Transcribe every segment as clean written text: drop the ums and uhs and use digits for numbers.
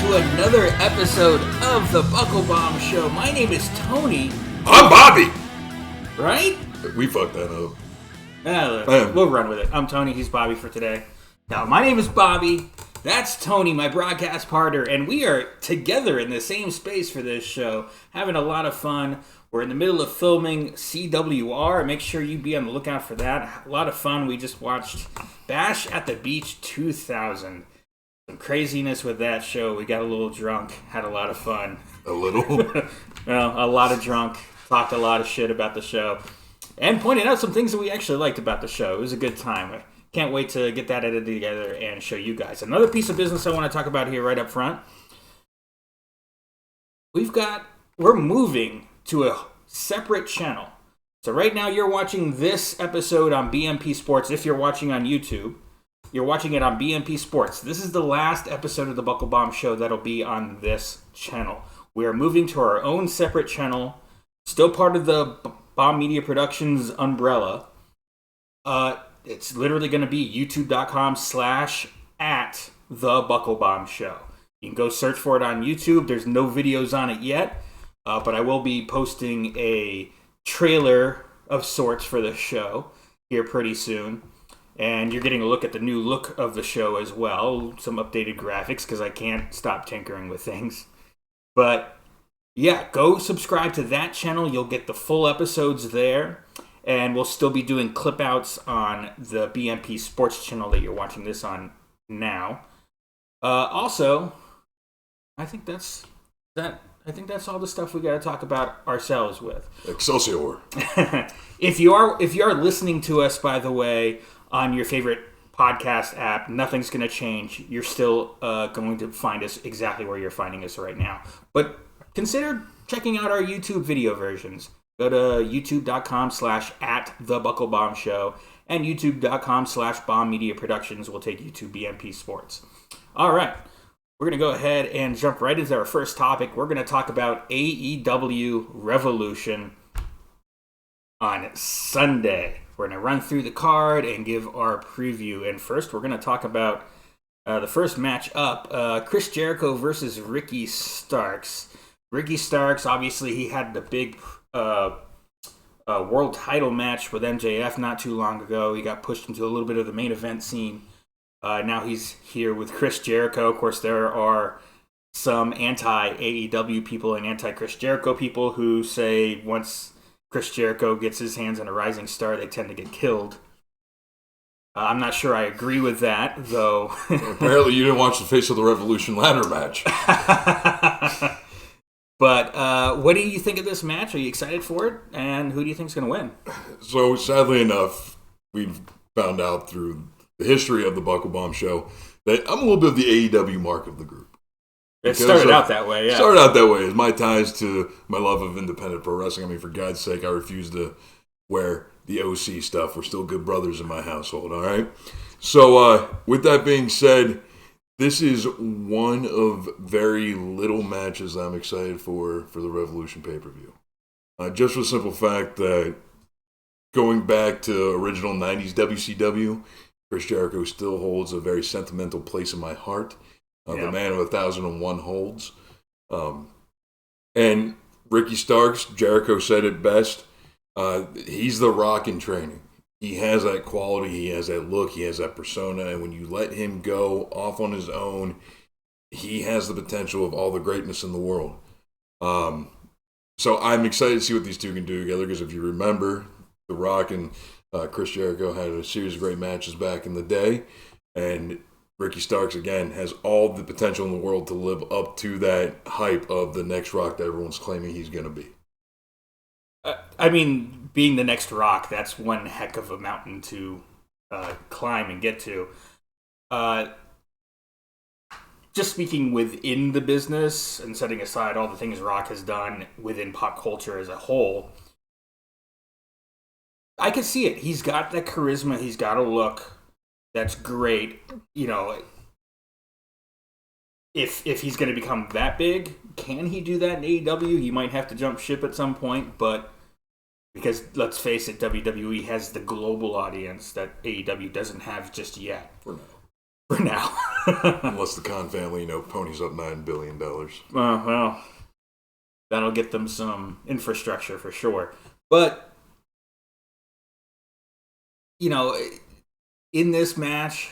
to another episode of the Buckle Bomb Show. My name is Tony. I'm Bobby. Right? We fucked that up. We'll run with it. I'm Tony. He's Bobby for today. Now, my name is Bobby. That's Tony, my broadcast partner, and we are together in the same space for this show, having a lot of fun. We're in the middle of filming CWR. Make sure you be on the lookout for that. A lot of fun. We just watched Bash at the Beach 2000. Some craziness with that show. We got a little drunk, had a lot of fun. A little? Well, a lot of drunk. Talked a lot of shit about the show. And pointed out some things that we actually liked about the show. It was a good time. I can't wait to get that edited together and show you guys. Another piece of business I want to talk about here right up front. We're moving to a separate channel. So right now you're watching this episode on BMP Sports. If you're watching on YouTube, you're watching it on BMP Sports. This is the last episode of the Buckle Bomb Show that'll be on this channel. We are moving to our own separate channel, still part of the Bomb Media Productions umbrella. It's literally going to be youtube.com/@thebucklebombshow. You can go search for it on YouTube. There's no videos on it yet, but I will be posting a trailer of sorts for the show here pretty soon. And you're getting a look at the new look of the show as well. Some updated graphics, because I can't stop tinkering with things. But yeah, go subscribe to that channel. You'll get the full episodes there. And we'll still be doing clip outs on the BMP Sports channel that you're watching this on now. Also, I think that's all the stuff we got to talk about ourselves with. Excelsior. If you are listening to us, by the way, on your favorite podcast app, nothing's going to change. You're still going to find us exactly where you're finding us right now. But consider checking out our YouTube video versions. Go to youtube.com/@thebucklebombshow and youtube.com/bombmediaproductions will take you to BMP Sports. All right. We're going to go ahead and jump right into our first topic. We're going to talk about AEW Revolution on Sunday. We're going to run through the card and give our preview. And first, we're going to talk about the first match up, Chris Jericho versus Ricky Starks. Ricky Starks, obviously, he had the big world title match with MJF not too long ago. He got pushed into a little bit of the main event scene. Now he's here with Chris Jericho. Of course, there are some anti-AEW people and anti-Chris Jericho people who say once Chris Jericho gets his hands on a rising star, they tend to get killed. I'm not sure I agree with that, though. Apparently you didn't watch the Face of the Revolution ladder match. But what do you think of this match? Are you excited for it? And who do you think is going to win? So, sadly enough, we've found out through the history of the Buckle Bomb Show that I'm a little bit of the AEW mark of the group. It started out that way, yeah. Started out that way. It's my ties to my love of independent pro wrestling. I mean, for God's sake, I refuse to wear the OC stuff. We're still good brothers in my household, all right? So, with that being said, this is one of very little matches I'm excited for the Revolution pay-per-view. Just for the simple fact that going back to original 90s WCW, Chris Jericho still holds a very sentimental place in my heart. The man of 1,001 holds. And Ricky Starks, Jericho said it best, he's the Rock in training. He has that quality, he has that look, he has that persona, and when you let him go off on his own, he has the potential of all the greatness in the world. So I'm excited to see what these two can do together, because if you remember, The Rock and Chris Jericho had a series of great matches back in the day, and Ricky Starks, again, has all the potential in the world to live up to that hype of the next Rock that everyone's claiming he's going to be. I mean, being the next Rock, that's one heck of a mountain to climb and get to. Just speaking within the business and setting aside all the things Rock has done within pop culture as a whole, I can see it. He's got that charisma. He's got a look that's great. You know, if he's going to become that big, can he do that in AEW? He might have to jump ship at some point, but because let's face it, WWE has the global audience that AEW doesn't have just yet. For now. Unless the Khan family, ponies up $9 billion. Well, that'll get them some infrastructure for sure. But, in this match,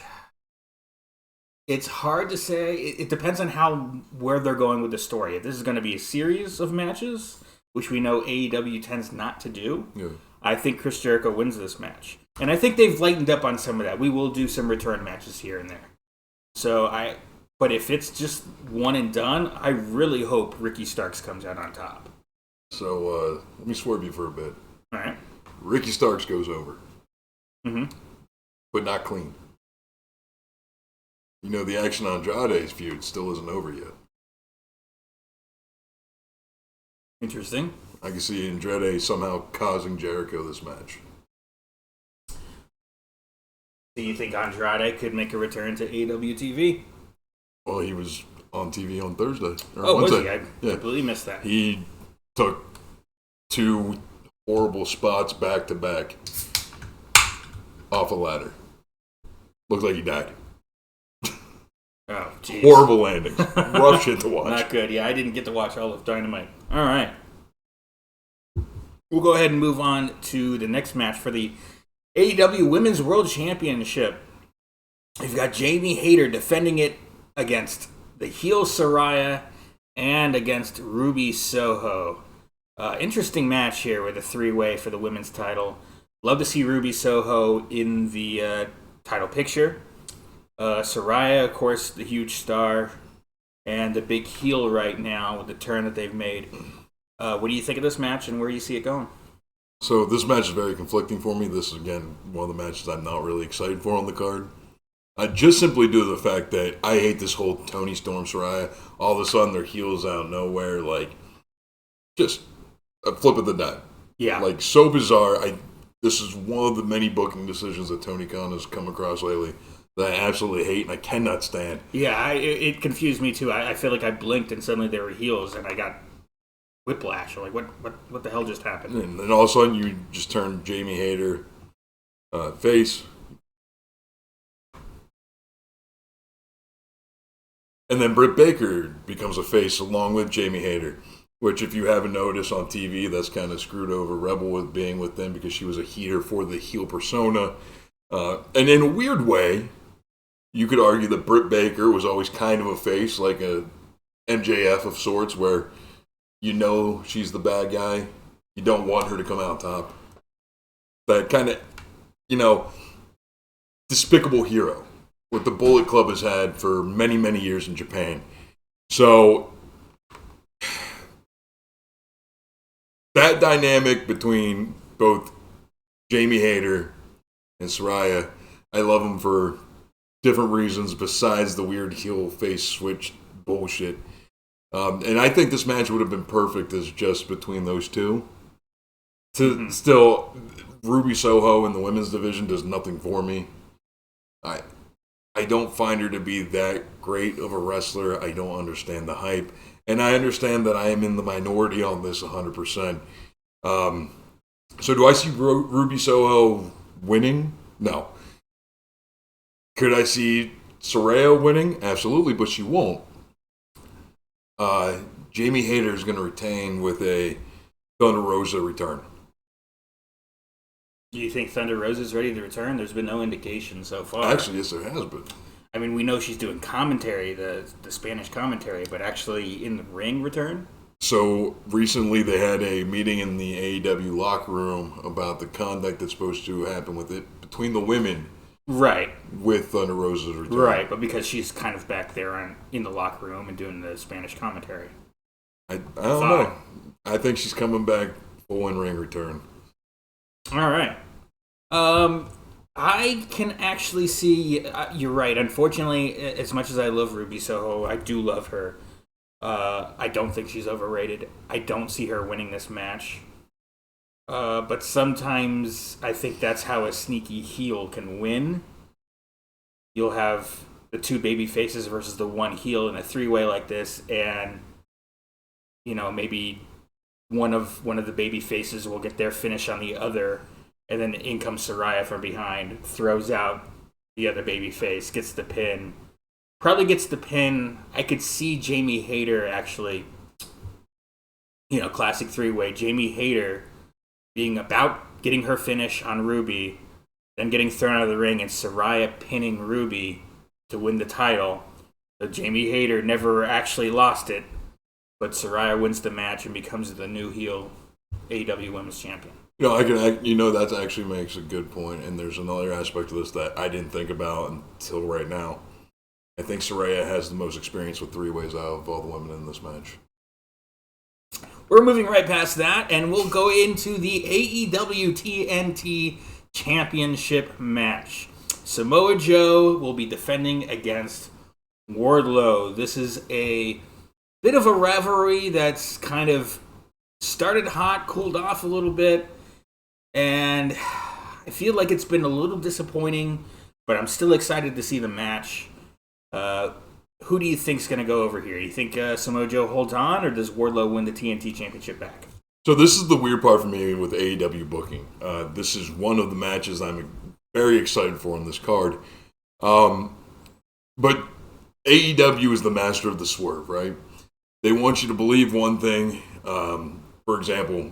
it's hard to say. It depends on where they're going with the story. If this is going to be a series of matches, which we know AEW tends not to do, I think Chris Jericho wins this match. And I think they've lightened up on some of that. We will do some return matches here and there. But if it's just one and done, I really hope Ricky Starks comes out on top. So let me swerve you for a bit. All right. Ricky Starks goes over. Mm-hmm. But not clean. The Action Andrade's feud still isn't over yet. Interesting. I can see Andrade somehow causing Jericho this match. Do you think Andrade could make a return to AEW TV? Well, he was on TV on Thursday. Was he? I completely missed that. He took 2 horrible spots back to back off a ladder. Looked like he died. Oh, jeez. Horrible landings. Rough shit to watch. Not good. Yeah, I didn't get to watch all of Dynamite. All right. We'll go ahead and move on to the next match for the AEW Women's World Championship. We've got Jamie Hayter defending it against the heel Saraya and against Ruby Soho. Interesting match here with a 3-way for the women's title. Love to see Ruby Soho in the title picture. Saraya, of course, the huge star and the big heel right now with the turn that they've made. What do you think of this match and where do you see it going? So this match is very conflicting for me. This is, again, one of the matches I'm not really excited for on the card. Just simply due to the fact that I hate this whole Toni Storm Saraya. All of a sudden, their heels out of nowhere. Just a flip of the dime. Yeah. So bizarre. This is one of the many booking decisions that Tony Khan has come across lately that I absolutely hate and I cannot stand. Yeah, it confused me too. I feel like I blinked and suddenly they were heels and I got whiplash. I'm like, what the hell just happened? And then all of a sudden you just turn Jamie Hayter face. And then Britt Baker becomes a face along with Jamie Hayter, which if you haven't noticed on TV, that's kind of screwed over Rebel with being with them because she was a heater for the heel persona. And in a weird way, you could argue that Britt Baker was always kind of a face, like a MJF of sorts, where she's the bad guy. You don't want her to come out top. That kind of, despicable hero, what the Bullet Club has had for many, many years in Japan. So that dynamic between both Jamie Hayter and Saraya, I love them for different reasons besides the weird heel face switch bullshit. And I think this match would have been perfect as just between those two. Still, Ruby Soho in the women's division does nothing for me. I don't find her to be that great of a wrestler. I don't understand the hype. And I understand that I am in the minority on this 100%. So do I see Ruby Soho winning? No. Could I see Saraya winning? Absolutely, but she won't. Jamie Hayter is going to retain with a Thunder Rosa return. Do you think Thunder Rosa's ready to return? There's been no indication so far. Actually, yes, there has been. I mean, we know she's doing commentary, the Spanish commentary, but actually in the ring return? So recently they had a meeting in the AEW locker room about the conduct that's supposed to happen with it between the women. Right. With Thunder Rosa's return. Right, but because she's kind of back there in the locker room and doing the Spanish commentary. I don't know. I think she's coming back full in-ring return. All right. I can actually see, you're right. Unfortunately, as much as I love Ruby Soho, I do love her. I don't think she's overrated. I don't see her winning this match. But sometimes I think that's how a sneaky heel can win. You'll have the two baby faces versus the one heel in a 3-way like this, and maybe one of the baby faces will get their finish on the other, and then in comes Saraya from behind, throws out the other baby face, gets the pin, probably gets the pin. I could see Jamie Hayter actually, classic three-way. Jamie Hayter being about getting her finish on Ruby, then getting thrown out of the ring, and Saraya pinning Ruby to win the title. So Jamie Hayter never actually lost it, but Saraya wins the match and becomes the new heel AEW Women's Champion. That actually makes a good point, and there's another aspect of this that I didn't think about until right now. I think Saraya has the most experience with three-ways out of all the women in this match. We're moving right past that, and we'll go into the AEW TNT Championship match. Samoa Joe will be defending against Wardlow. This is a bit of a rivalry that's kind of started hot, cooled off a little bit, and I feel like it's been a little disappointing, but I'm still excited to see the match. Who do you think's going to go over here? You think Samoa Joe holds on, or does Wardlow win the TNT Championship back? So this is the weird part for me with AEW booking. This is one of the matches I'm very excited for on this card. But AEW is the master of the swerve, right? They want you to believe one thing. For example,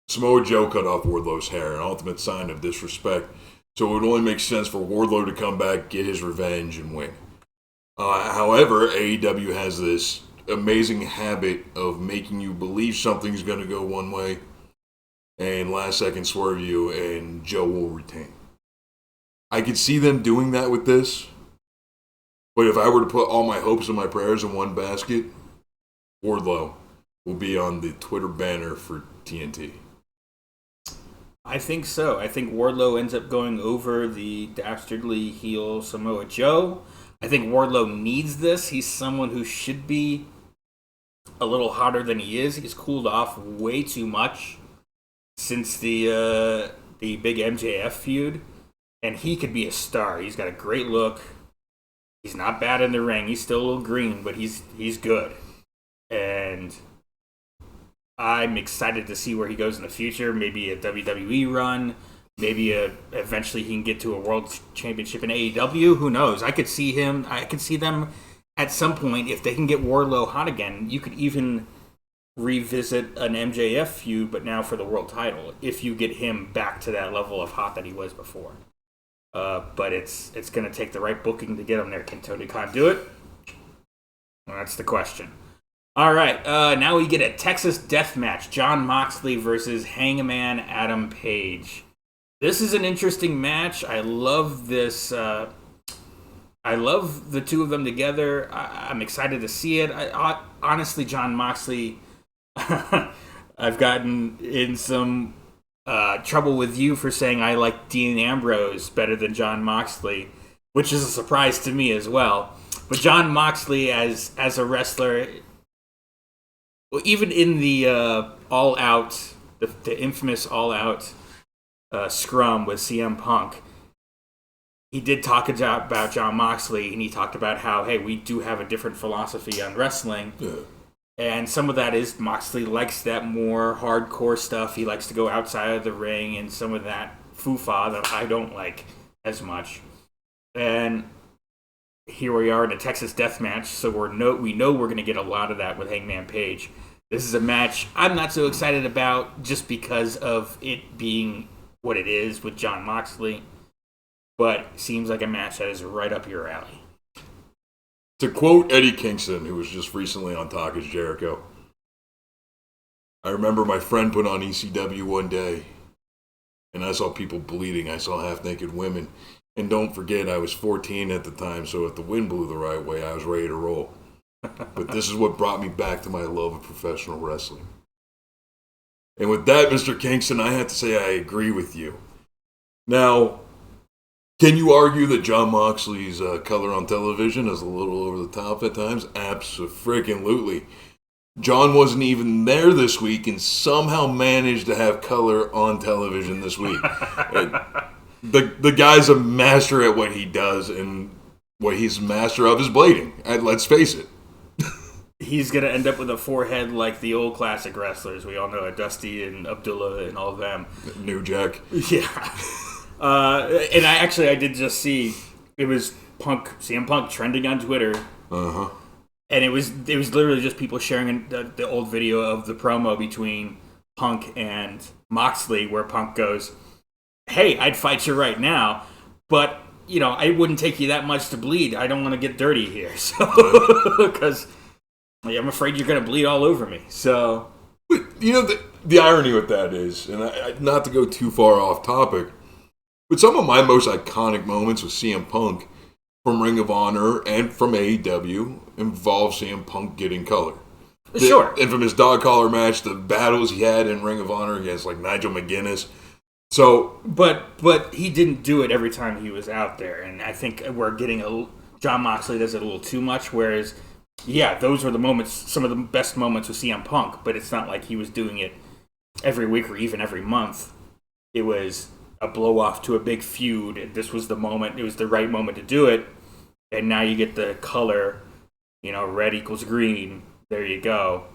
Samoa Joe cut off Wardlow's hair, an ultimate sign of disrespect. So it would only make sense for Wardlow to come back, get his revenge, and win. However, AEW has this amazing habit of making you believe something's going to go one way and last second swerve you, and Joe will retain. I could see them doing that with this, but if I were to put all my hopes and my prayers in one basket, Wardlow will be on the Twitter banner for TNT. I think so. I think Wardlow ends up going over the dastardly heel Samoa Joe. I think Wardlow needs this. He's someone who should be a little hotter than he is. He's cooled off way too much since the big MJF feud, and he could be a star. He's got a great look. He's not bad in the ring. He's still a little green, but he's good. And I'm excited to see where he goes in the future. Maybe a WWE run. Maybe eventually he can get to a world championship in AEW. Who knows? I could see them at some point, if they can get Wardlow hot again, you could even revisit an MJF feud, but now for the world title, if you get him back to that level of hot that he was before. But it's going to take the right booking to get him there. Can Tony Khan do it? Well, that's the question. All right, now we get a Texas death match. Jon Moxley versus Hangman Adam Page. This is an interesting match. I love this. I love the two of them together. I'm excited to see it. Honestly, Jon Moxley, I've gotten in some trouble with you for saying I like Dean Ambrose better than Jon Moxley, which is a surprise to me as well. But Jon Moxley as a wrestler, well, even in the All Out, the infamous All Out scrum with CM Punk, he did talk about Jon Moxley, and he talked about how, hey, we do have a different philosophy on wrestling. Yeah. And some of that is Moxley likes that more hardcore stuff. He likes to go outside of the ring, and some of that foo-fa that I don't like as much. And here we are in a Texas death match, so we know we're going to get a lot of that with Hangman Page. This is a match I'm not so excited about just because of it being what it is with Jon Moxley. But it seems like a match that is right up your alley. To quote Eddie Kingston, who was just recently on Talk is Jericho, I remember my friend put on ECW one day, and I saw people bleeding. I saw half-naked women. And don't forget, I was 14 at the time, so if the wind blew the right way, I was ready to roll. But this is what brought me back to my love of professional wrestling. And with that, Mr. Kingston, I have to say I agree with you. Now, can you argue that Jon Moxley's color on television is a little over the top at times? Abso-freaking-lutely. John wasn't even there this week and somehow managed to have color on television this week. The guy's a master at what he does, and what he's master of is blading. Let's face it. He's going to end up with a forehead like the old classic wrestlers. We all know Dusty and Abdullah and all of them. New Jack. Yeah. And I did just see, it was CM Punk trending on Twitter. Uh-huh. And it was literally just people sharing the old video of the promo between Punk and Moxley, where Punk goes, "Hey, I'd fight you right now, but I wouldn't take you that much to bleed. I don't want to get dirty here, so because I'm afraid you're going to bleed all over me." So, but, the irony with that is, and not to go too far off topic, but some of my most iconic moments with CM Punk from Ring of Honor and from AEW involve CM Punk getting color. Sure. The infamous dog collar match, the battles he had in Ring of Honor against like Nigel McGuinness. So, but he didn't do it every time he was out there, and I think we're getting Jon Moxley does it a little too much. Whereas, those were the moments, some of the best moments with CM Punk, but it's not like he was doing it every week or even every month. It was a blow off to a big feud. This was the moment. It was the right moment to do it, and now you get the color. Red equals green. There you go.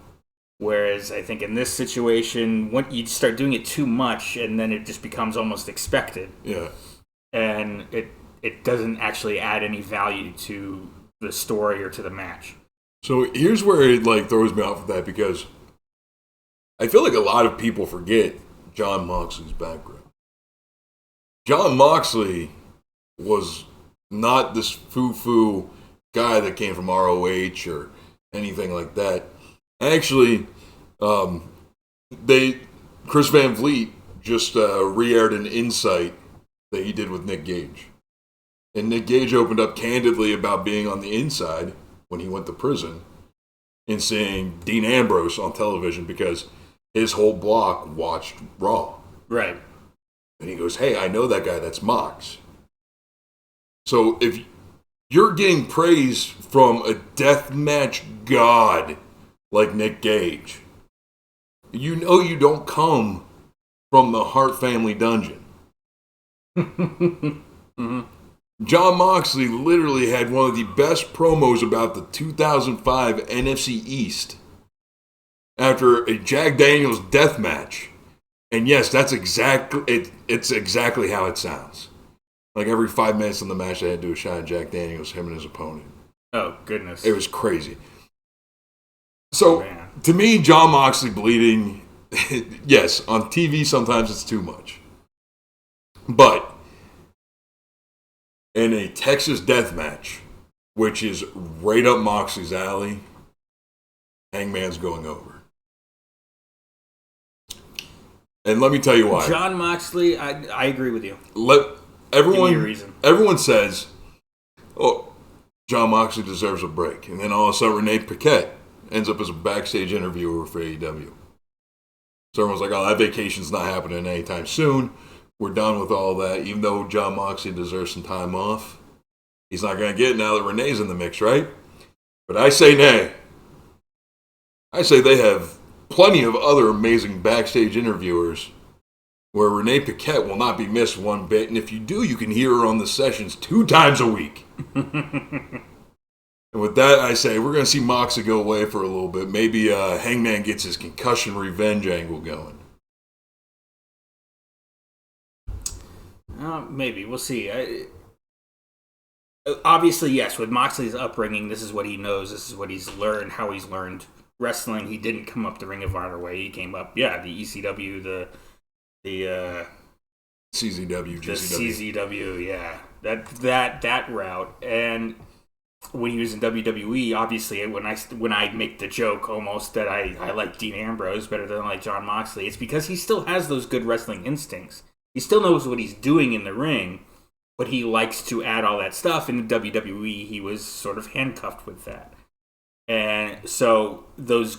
Whereas I think in this situation, when you start doing it too much, and then it just becomes almost expected. Yeah. And it doesn't actually add any value to the story or to the match. So here's where it throws me off with that, because I feel like a lot of people forget Jon Moxley's background. Jon Moxley was not this foo-foo guy that came from ROH or anything like that. Actually, Chris Van Vliet just re-aired an insight that he did with Nick Gage. And Nick Gage opened up candidly about being on the inside when he went to prison and seeing Dean Ambrose on television because his whole block watched Raw. Right. And he goes, "Hey, I know that guy, that's Mox." So if you're getting praise from a deathmatch god like Nick Gage, you don't come from the Hart family dungeon. Mm-hmm. Jon Moxley literally had one of the best promos about the 2005 NFC East after a Jack Daniels death match. And yes, that's it's exactly how it sounds. Like every 5 minutes in the match, they had to do a shot at Jack Daniels, him and his opponent. Oh, goodness. It was crazy. So, to me, Jon Moxley bleeding, yes, on TV sometimes it's too much. But in a Texas death match, which is right up Moxley's alley, Hangman's going over. And let me tell you why. Jon Moxley, I agree with you. Everyone says, "Oh, Jon Moxley deserves a break," and then all of a sudden Renee Paquette ends up as a backstage interviewer for AEW. So everyone's like, "Oh, that vacation's not happening anytime soon. We're done with all that." Even though Jon Moxley deserves some time off, he's not going to get it now that Renee's in the mix, right? But I say nay. I say they have plenty of other amazing backstage interviewers where Renee Paquette will not be missed one bit. And if you do, you can hear her on the sessions 2 times a week. And with that, I say we're going to see Moxley go away for a little bit. Maybe Hangman gets his concussion revenge angle going. Maybe. We'll see. Obviously, yes, with Moxley's upbringing, this is what he knows. This is what he's learned, how he's learned wrestling. He didn't come up the Ring of Honor way. He came up, the ECW, the CZW, the CZW, yeah. That route. And when he was in WWE, obviously, when I make the joke almost that I like Dean Ambrose better than I like Jon Moxley, it's because he still has those good wrestling instincts. He still knows what he's doing in the ring, but he likes to add all that stuff. In the WWE, he was sort of handcuffed with that. And so those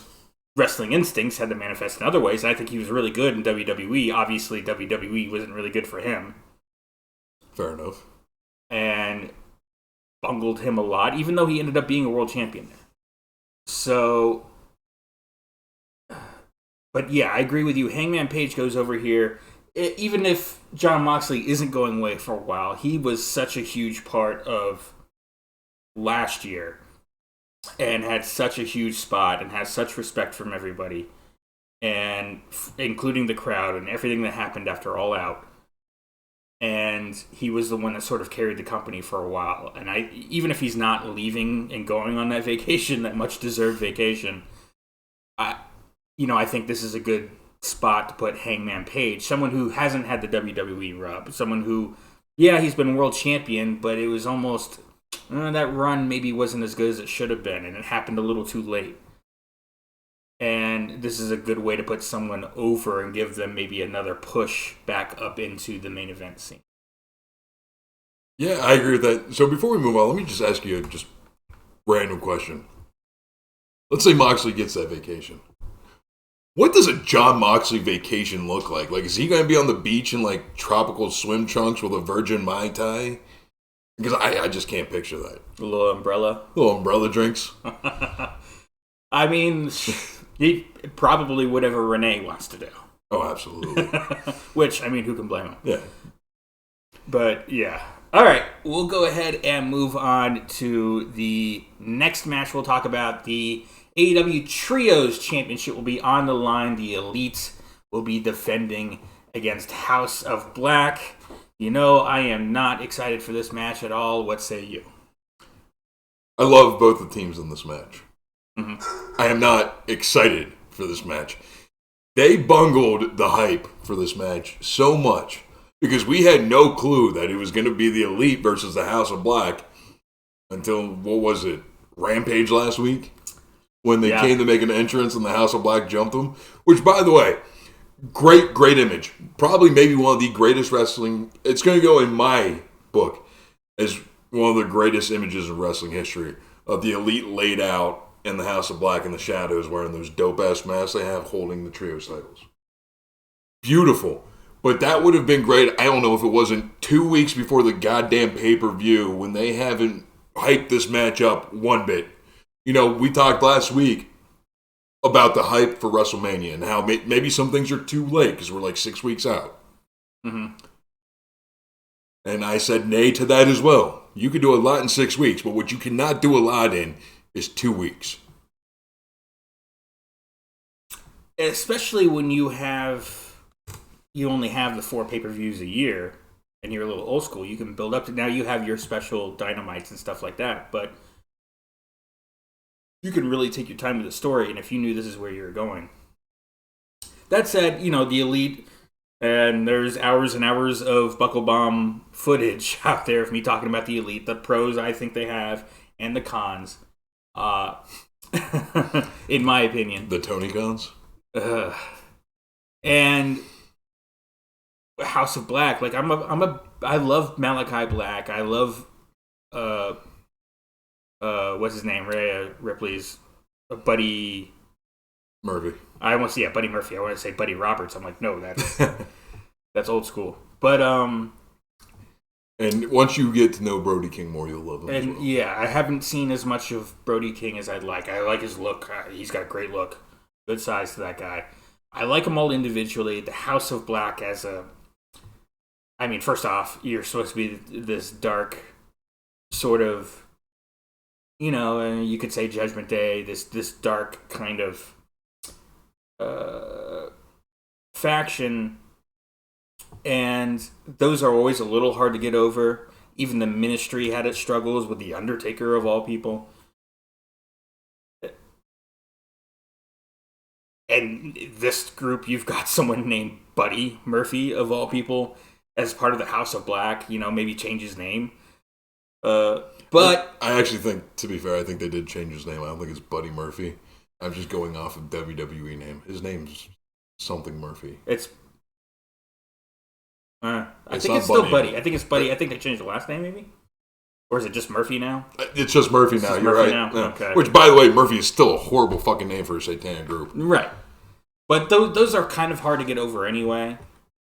wrestling instincts had to manifest in other ways. And I think he was really good in WWE. Obviously, WWE wasn't really good for him. Fair enough. And bungled him a lot, even though he ended up being a world champion. So, but yeah, I agree with you. Hangman Page goes over here. Even if Jon Moxley isn't going away for a while, he was such a huge part of last year and had such a huge spot and has such respect from everybody, and including the crowd and everything that happened after All Out. and he was the one that sort of carried the company for a while. And even if he's not leaving and going on that vacation, that much deserved vacation, I think this is a good spot to put Hangman Page, someone who hasn't had the WWE rub, someone who, he's been world champion, but it was almost that run maybe wasn't as good as it should have been, and it happened a little too late. And this is a good way to put someone over and give them maybe another push back up into the main event scene. Yeah, I agree with that. So before we move on, let me just ask you a just random question. Let's say Moxley gets that vacation. What does a Jon Moxley vacation look like? Like, is he going to be on the beach in, like, tropical swim trunks with a Virgin Mai Tai? Because I just can't picture that. A little umbrella. Little umbrella drinks. I mean, he probably whatever Renee wants to do. Oh, absolutely. Which, I mean, who can blame him? Yeah. But, yeah. All right, we'll go ahead and move on to the next match. We'll talk about the AEW Trios Championship will be on the line. The Elite will be defending against House of Black. You know, I am not excited for this match at all. What say you? I love both the teams in this match. Mm-hmm. I am not excited for this match. They bungled the hype for this match so much because we had no clue that it was going to be the Elite versus the House of Black until, what was it, Rampage last week? When they came to make an entrance and the House of Black jumped them. Which, by the way, great image. Probably maybe one of the greatest wrestling. It's going to go in my book as one of the greatest images in wrestling history of the Elite laid out in the House of Black in the shadows wearing those dope-ass masks they have holding the Trios titles. Beautiful. But that would have been great. I don't know if it wasn't 2 weeks before the goddamn pay-per-view when they haven't hyped this match up one bit. You know, we talked last week about the hype for WrestleMania and how maybe some things are too late because we're like 6 weeks out. Mm-hmm. And I said nay to that as well. You can do a lot in 6 weeks, but what you cannot do a lot in is 2 weeks. Especially when you only have the 4 pay-per-views a year and you're a little old school. You can build up to, now you have your special dynamites and stuff like that, but you can really take your time with the story, and if you knew this is where you were going. That said, you know, the Elite, and there's hours and hours of Buckle Bomb footage out there of me talking about the Elite, the pros I think they have, and the cons, in my opinion. The Tony cons? And House of Black, like I love Malachi Black. I love what's his name? Rhea Ripley's Buddy Murphy. I want to say Buddy Murphy. I want to say Buddy Roberts. I'm like, no, that's old school. But and once you get to know Brody King more, you'll love him. And as well. Yeah, I haven't seen as much of Brody King as I'd like. I like his look. He's got a great look. Good size to that guy. I like them all individually. The House of Black I mean, first off, you're supposed to be this dark sort of, you know, you could say Judgment Day, this dark kind of faction, and those are always a little hard to get over. Even the Ministry had its struggles with The Undertaker, of all people. And this group, you've got someone named Buddy Murphy, of all people, as part of the House of Black, you know, maybe change his name. But I actually think, to be fair, I think they did change his name. I don't think it's Buddy Murphy. I'm just going off of WWE name. His name's something Murphy. I think it's still Buddy. I think it's Buddy. I think they changed the last name, maybe? Or is it just Murphy now? It's just Murphy now. You're Murphy right. Now? Yeah. Okay. Which, by the way, Murphy is still a horrible fucking name for a satanic group. Right. But those are kind of hard to get over anyway.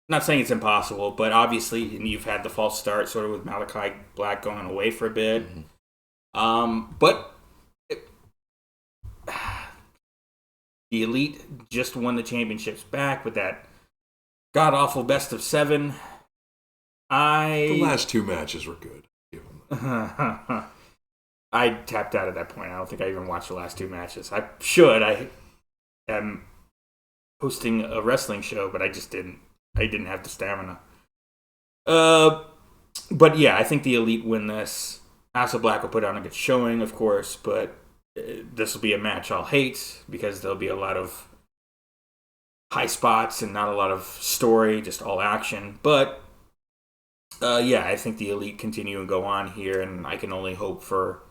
Not saying it's impossible, but obviously you've had the false start sort of with Malachi Black going away for a bit. Mm-hmm. The Elite just won the championships back with that god-awful best of 7. The last 2 matches were good. I tapped out at that point. I don't think I even watched the last 2 matches. I should. I am hosting a wrestling show, but I just didn't. I didn't have the stamina. But yeah, I think the Elite win this. House of Black will put on a good showing, of course, but this will be a match I'll hate because there'll be a lot of high spots and not a lot of story, just all action. But yeah, I think the Elite continue and go on here, and I can only hope for,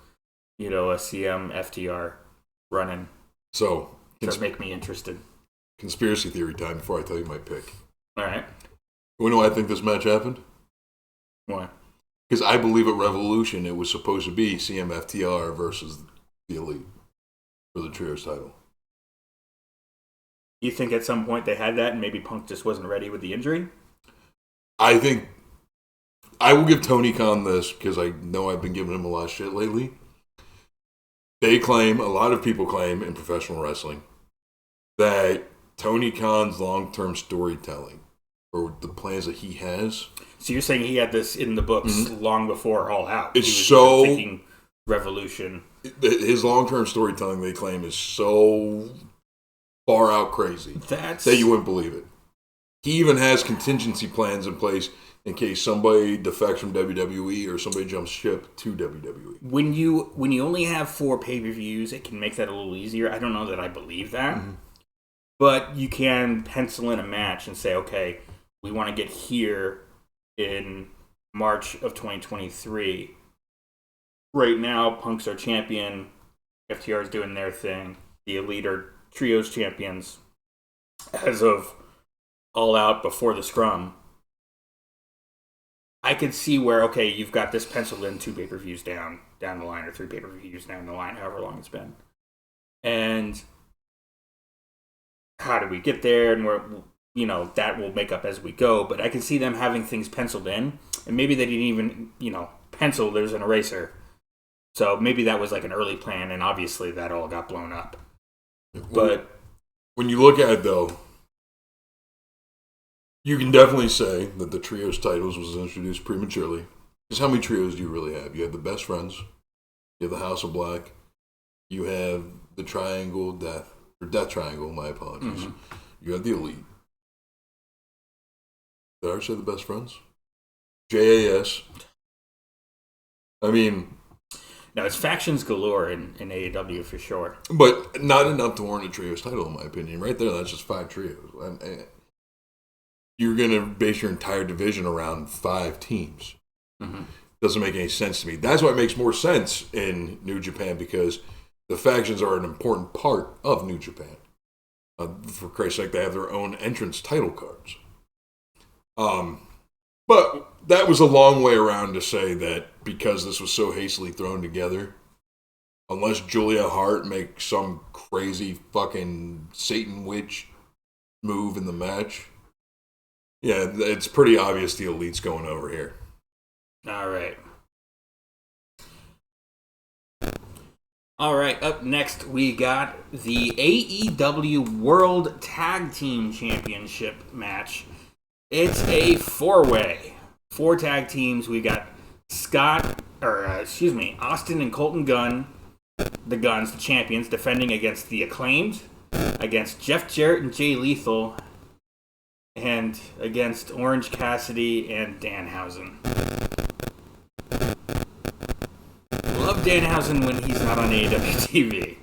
a CM FTR running. So make me interested. Conspiracy theory time before I tell you my pick. All right. You know why I think this match happened? Why? Because I believe at Revolution it was supposed to be CM FTR versus the Elite for the Trios title. You think at some point they had that and maybe Punk just wasn't ready with the injury? I think I will give Tony Khan this because I know I've been giving him a lot of shit lately. A lot of people claim in professional wrestling that Tony Khan's long-term storytelling or the plans that he has. So you're saying he had this in the books long before All Out. It's he was so thinking Revolution. His long-term storytelling, they claim, is so far out crazy that you wouldn't believe it. He even has contingency plans in place in case somebody defects from WWE or somebody jumps ship to WWE. When you only have 4 pay-per-views, it can make that a little easier. I don't know that I believe that. But you can pencil in a match and say, okay, we want to get here in March of 2023. Right now, Punk's our champion. FTR's doing their thing. The Elite are Trios champions. As of All Out before the Scrum, I could see where, okay, you've got this penciled in 2 pay-per-views down the line, or 3 pay-per-views down the line, however long it's been. And how do we get there? And we're, that will make up as we go. But I can see them having things penciled in. And maybe they didn't even, pencil, there's an eraser. So maybe that was like an early plan, and obviously that all got blown up. But when you look at it, though, you can definitely say that the Trios titles was introduced prematurely. Because how many trios do you really have? You have the Best Friends, you have the House of Black, you have the Triangle Death, or Death Triangle, my apologies. You have the Elite. Did I already say the Best Friends? JAS. I mean... Now, it's factions galore in AEW for sure. But not enough to warrant a Trios title, in my opinion. Right there, that's just 5 trios. And you're going to base your entire division around 5 teams. Doesn't make any sense to me. That's why it makes more sense in New Japan, because the factions are an important part of New Japan. For Christ's sake, they have their own entrance title cards. But that was a long way around to say that because this was so hastily thrown together, unless Julia Hart makes some crazy fucking Satan witch move in the match, yeah, it's pretty obvious the Elite's going over here. All right, up next we got the AEW World Tag Team Championship match. It's a 4-way. 4 tag teams. We got Austin and Colton Gunn, the Guns, the champions, defending against the Acclaimed, against Jeff Jarrett and Jay Lethal, and against Orange Cassidy and Danhausen. Love Danhausen when he's not on AEW TV.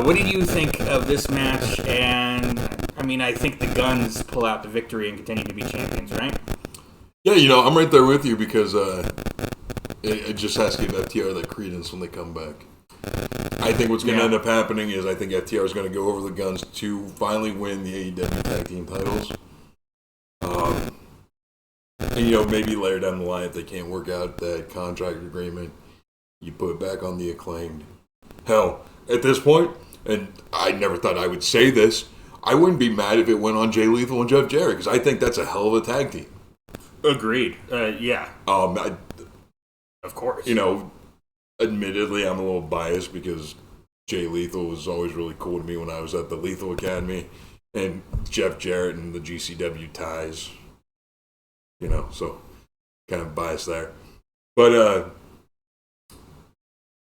What did you think of this match? And I think the Guns pull out the victory and continue to be champions, right? Yeah, I'm right there with you because it just has to give FTR that credence when they come back. I think what's going to end up happening is I think FTR is going to go over the Guns to finally win the AEW Tag Team titles. And, maybe later down the line, if they can't work out that contract agreement, you put it back on the Acclaimed. Hell, at this point, and I never thought I would say this, I wouldn't be mad if it went on Jay Lethal and Jeff Jarrett, because I think that's a hell of a tag team. Agreed. Yeah. Of course. Admittedly, I'm a little biased because Jay Lethal was always really cool to me when I was at the Lethal Academy, and Jeff Jarrett and the GCW ties, so kind of biased there. But,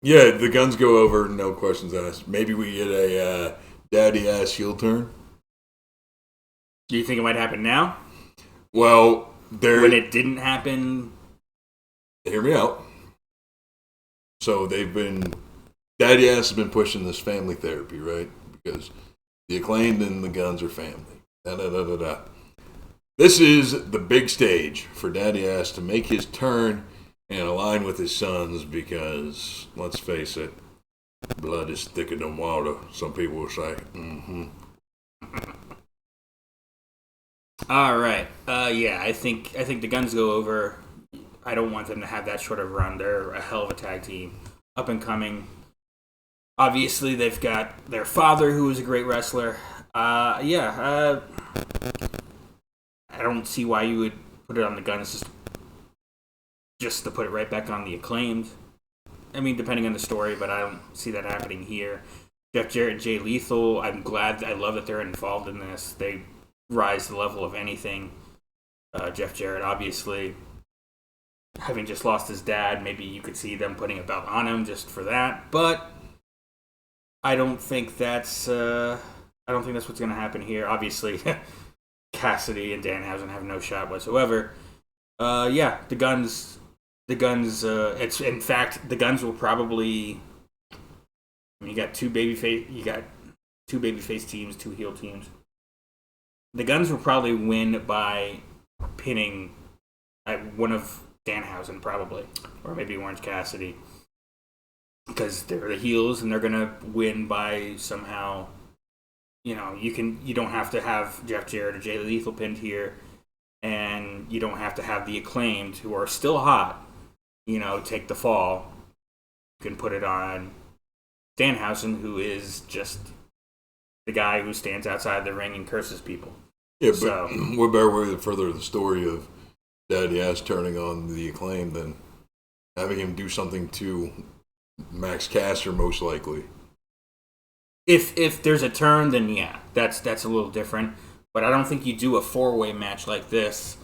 yeah, the Guns go over, no questions asked. Maybe we get a daddy-ass heel turn. Do you think it might happen now? Well, when it didn't happen. Hear me out. So Daddy Ass has been pushing this family therapy, right? Because the Acclaimed and the Guns are family. Da-da-da-da-da. This is the big stage for Daddy Ass to make his turn and align with his sons because, let's face it, blood is thicker than water, some people will say. Mm-hmm. All right. I think the Guns go over. I don't want them to have that short of run. They're a hell of a tag team. Up and coming. Obviously, they've got their father, who is a great wrestler. I don't see why you would put it on the Guns just to put it right back on the Acclaimed. I mean, depending on the story, but I don't see that happening here. Jeff Jarrett and Jay Lethal, I love that they're involved in this. They rise to the level of anything. Jeff Jarrett, obviously, having just lost his dad, maybe you could see them putting a belt on him just for that. But I don't think that's what's going to happen here. Obviously, Cassidy and Danhausen have no shot whatsoever. The Guns. The Guns. The Guns will probably. You got two babyface teams, two heel teams. The Guns will probably win by pinning one of Danhausen, probably, or maybe Orange Cassidy, because they're the heels and they're gonna win by somehow. You don't have to have Jeff Jarrett or Jay Lethal pinned here, and you don't have to have the Acclaimed, who are still hot, take the fall. You can put it on Danhausen, who is just the guy who stands outside the ring and curses people. Yeah, but what better way to further the story of Daddy Ass turning on the Acclaimed than having him do something to Max Caster, most likely. If there's a turn, then yeah, that's a little different. But I don't think you do a 4-way match like this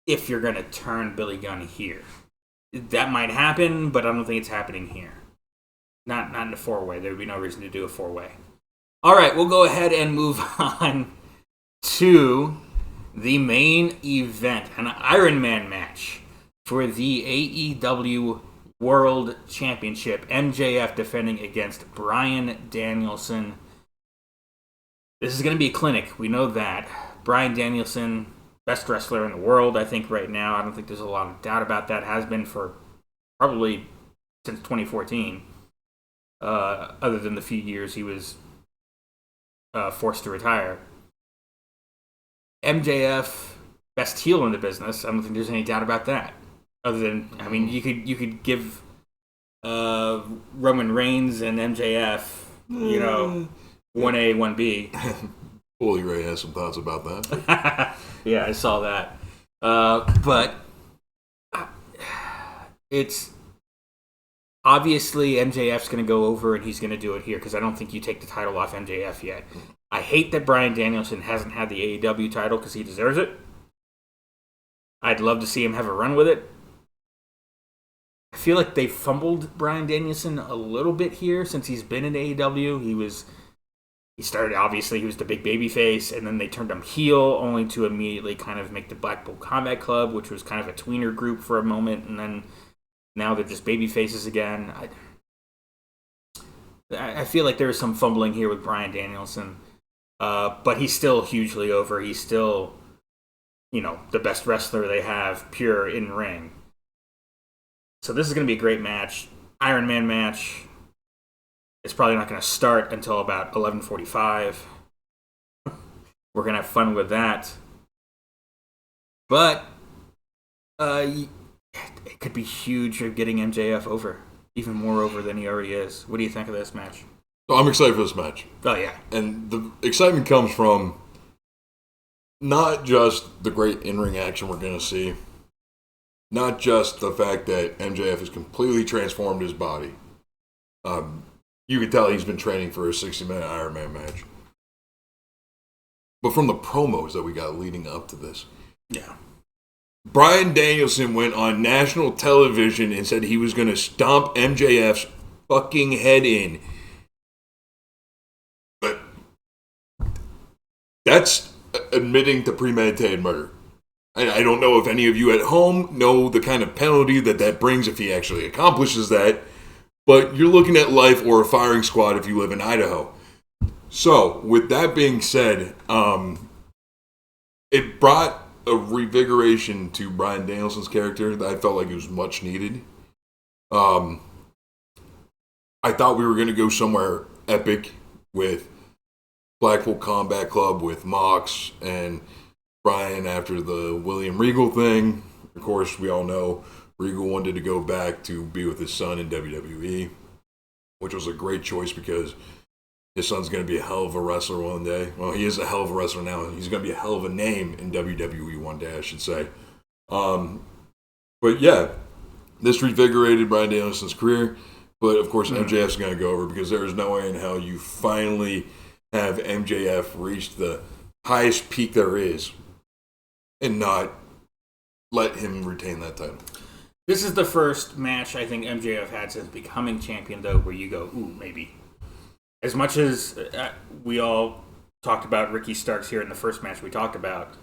if you're going to turn Billy Gunn here. That might happen, but I don't think it's happening here. Not in a 4-way. There would be no reason to do a 4-way. All right, we'll go ahead and move on to the main event, an Iron Man match for the AEW World Championship. MJF defending against Bryan Danielson. This is going to be a clinic. We know that. Bryan Danielson, best wrestler in the world, I think, right now. I don't think there's a lot of doubt about that. Has been for probably since 2014. Other than the few years he was forced to retire. MJF, best heel in the business. I don't think there's any doubt about that. Other than, I mean, you could give Roman Reigns and MJF, 1A, 1B. Bully Ray has some thoughts about that. Yeah, I saw that. But it's obviously MJF's going to go over and he's going to do it here because I don't think you take the title off MJF yet. I hate that Bryan Danielson hasn't had the AEW title because he deserves it. I'd love to see him have a run with it. I feel like they fumbled Bryan Danielson a little bit here since he's been in AEW. He started, obviously, he was the big baby face, and then they turned him heel, only to immediately kind of make the Blackpool Combat Club, which was kind of a tweener group for a moment, and then now they're just baby faces again. I feel like there was some fumbling here with Bryan Danielson, but he's still hugely over. He's still, the best wrestler they have, pure in ring. So this is going to be a great match. Iron Man match. It's probably not going to start until about 11:45. We're going to have fun with that. But it could be huge of getting MJF over. Even more over than he already is. What do you think of this match? So I'm excited for this match. Oh, yeah. And the excitement comes from not just the great in-ring action we're going to see, not just the fact that MJF has completely transformed his body. You can tell he's been training for a 60-minute Iron Man match. But from the promos that we got leading up to this. Yeah. Bryan Danielson went on national television and said he was going to stomp MJF's fucking head in. But that's admitting to premeditated murder. I don't know if any of you at home know the kind of penalty that brings if he actually accomplishes that, but you're looking at life or a firing squad if you live in Idaho. So, with that being said, it brought a revigoration to Bryan Danielson's character that I felt like it was much needed. I thought we were going to go somewhere epic with Blackpool Combat Club with Mox and Bryan after the William Regal thing. Of course, we all know Regal wanted to go back to be with his son in WWE, which was a great choice because his son's going to be a hell of a wrestler one day. Well, he is a hell of a wrestler now. He's going to be a hell of a name in WWE one day, I should say. But yeah, this revigorated Bryan Danielson's career. But of course, MJF's going to go over because there is no way in hell you finally have MJF reach the highest peak there is and not let him retain that title. This is the first match I think MJF had since becoming champion, though, where you go, ooh, maybe. As much as we all talked about Ricky Starks here in the first match we talked about,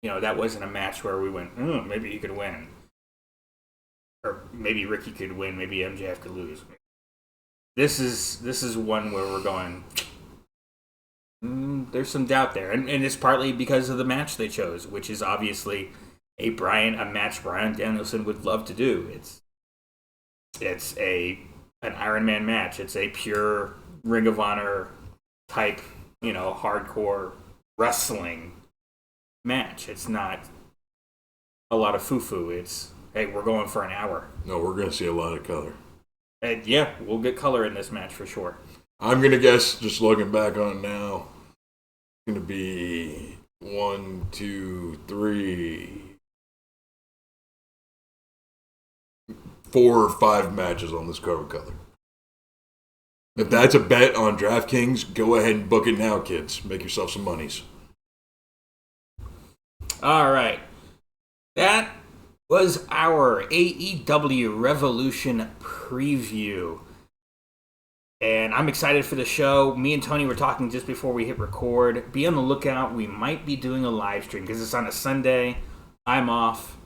that wasn't a match where we went, maybe he could win. Or maybe Ricky could win, maybe MJF could lose. This is one where we're going, there's some doubt there. And it's partly because of the match they chose, which is obviously a match Bryan Danielson would love to do. It's an Iron Man match. It's a pure Ring of Honor type, hardcore wrestling match. It's not a lot of foo-foo. It's, hey, we're going for an hour. No, we're going to see a lot of color. And yeah, we'll get color in this match for sure. I'm going to guess, just looking back on it now, it's going to be 1, 2, 3, 4 or 5 matches on this card with color. If that's a bet on DraftKings, go ahead and book it now, kids. Make yourself some monies. All right. That was our AEW Revolution preview. And I'm excited for the show. Me and Tony were talking just before we hit record. Be on the lookout. We might be doing a live stream because it's on a Sunday. I'm off.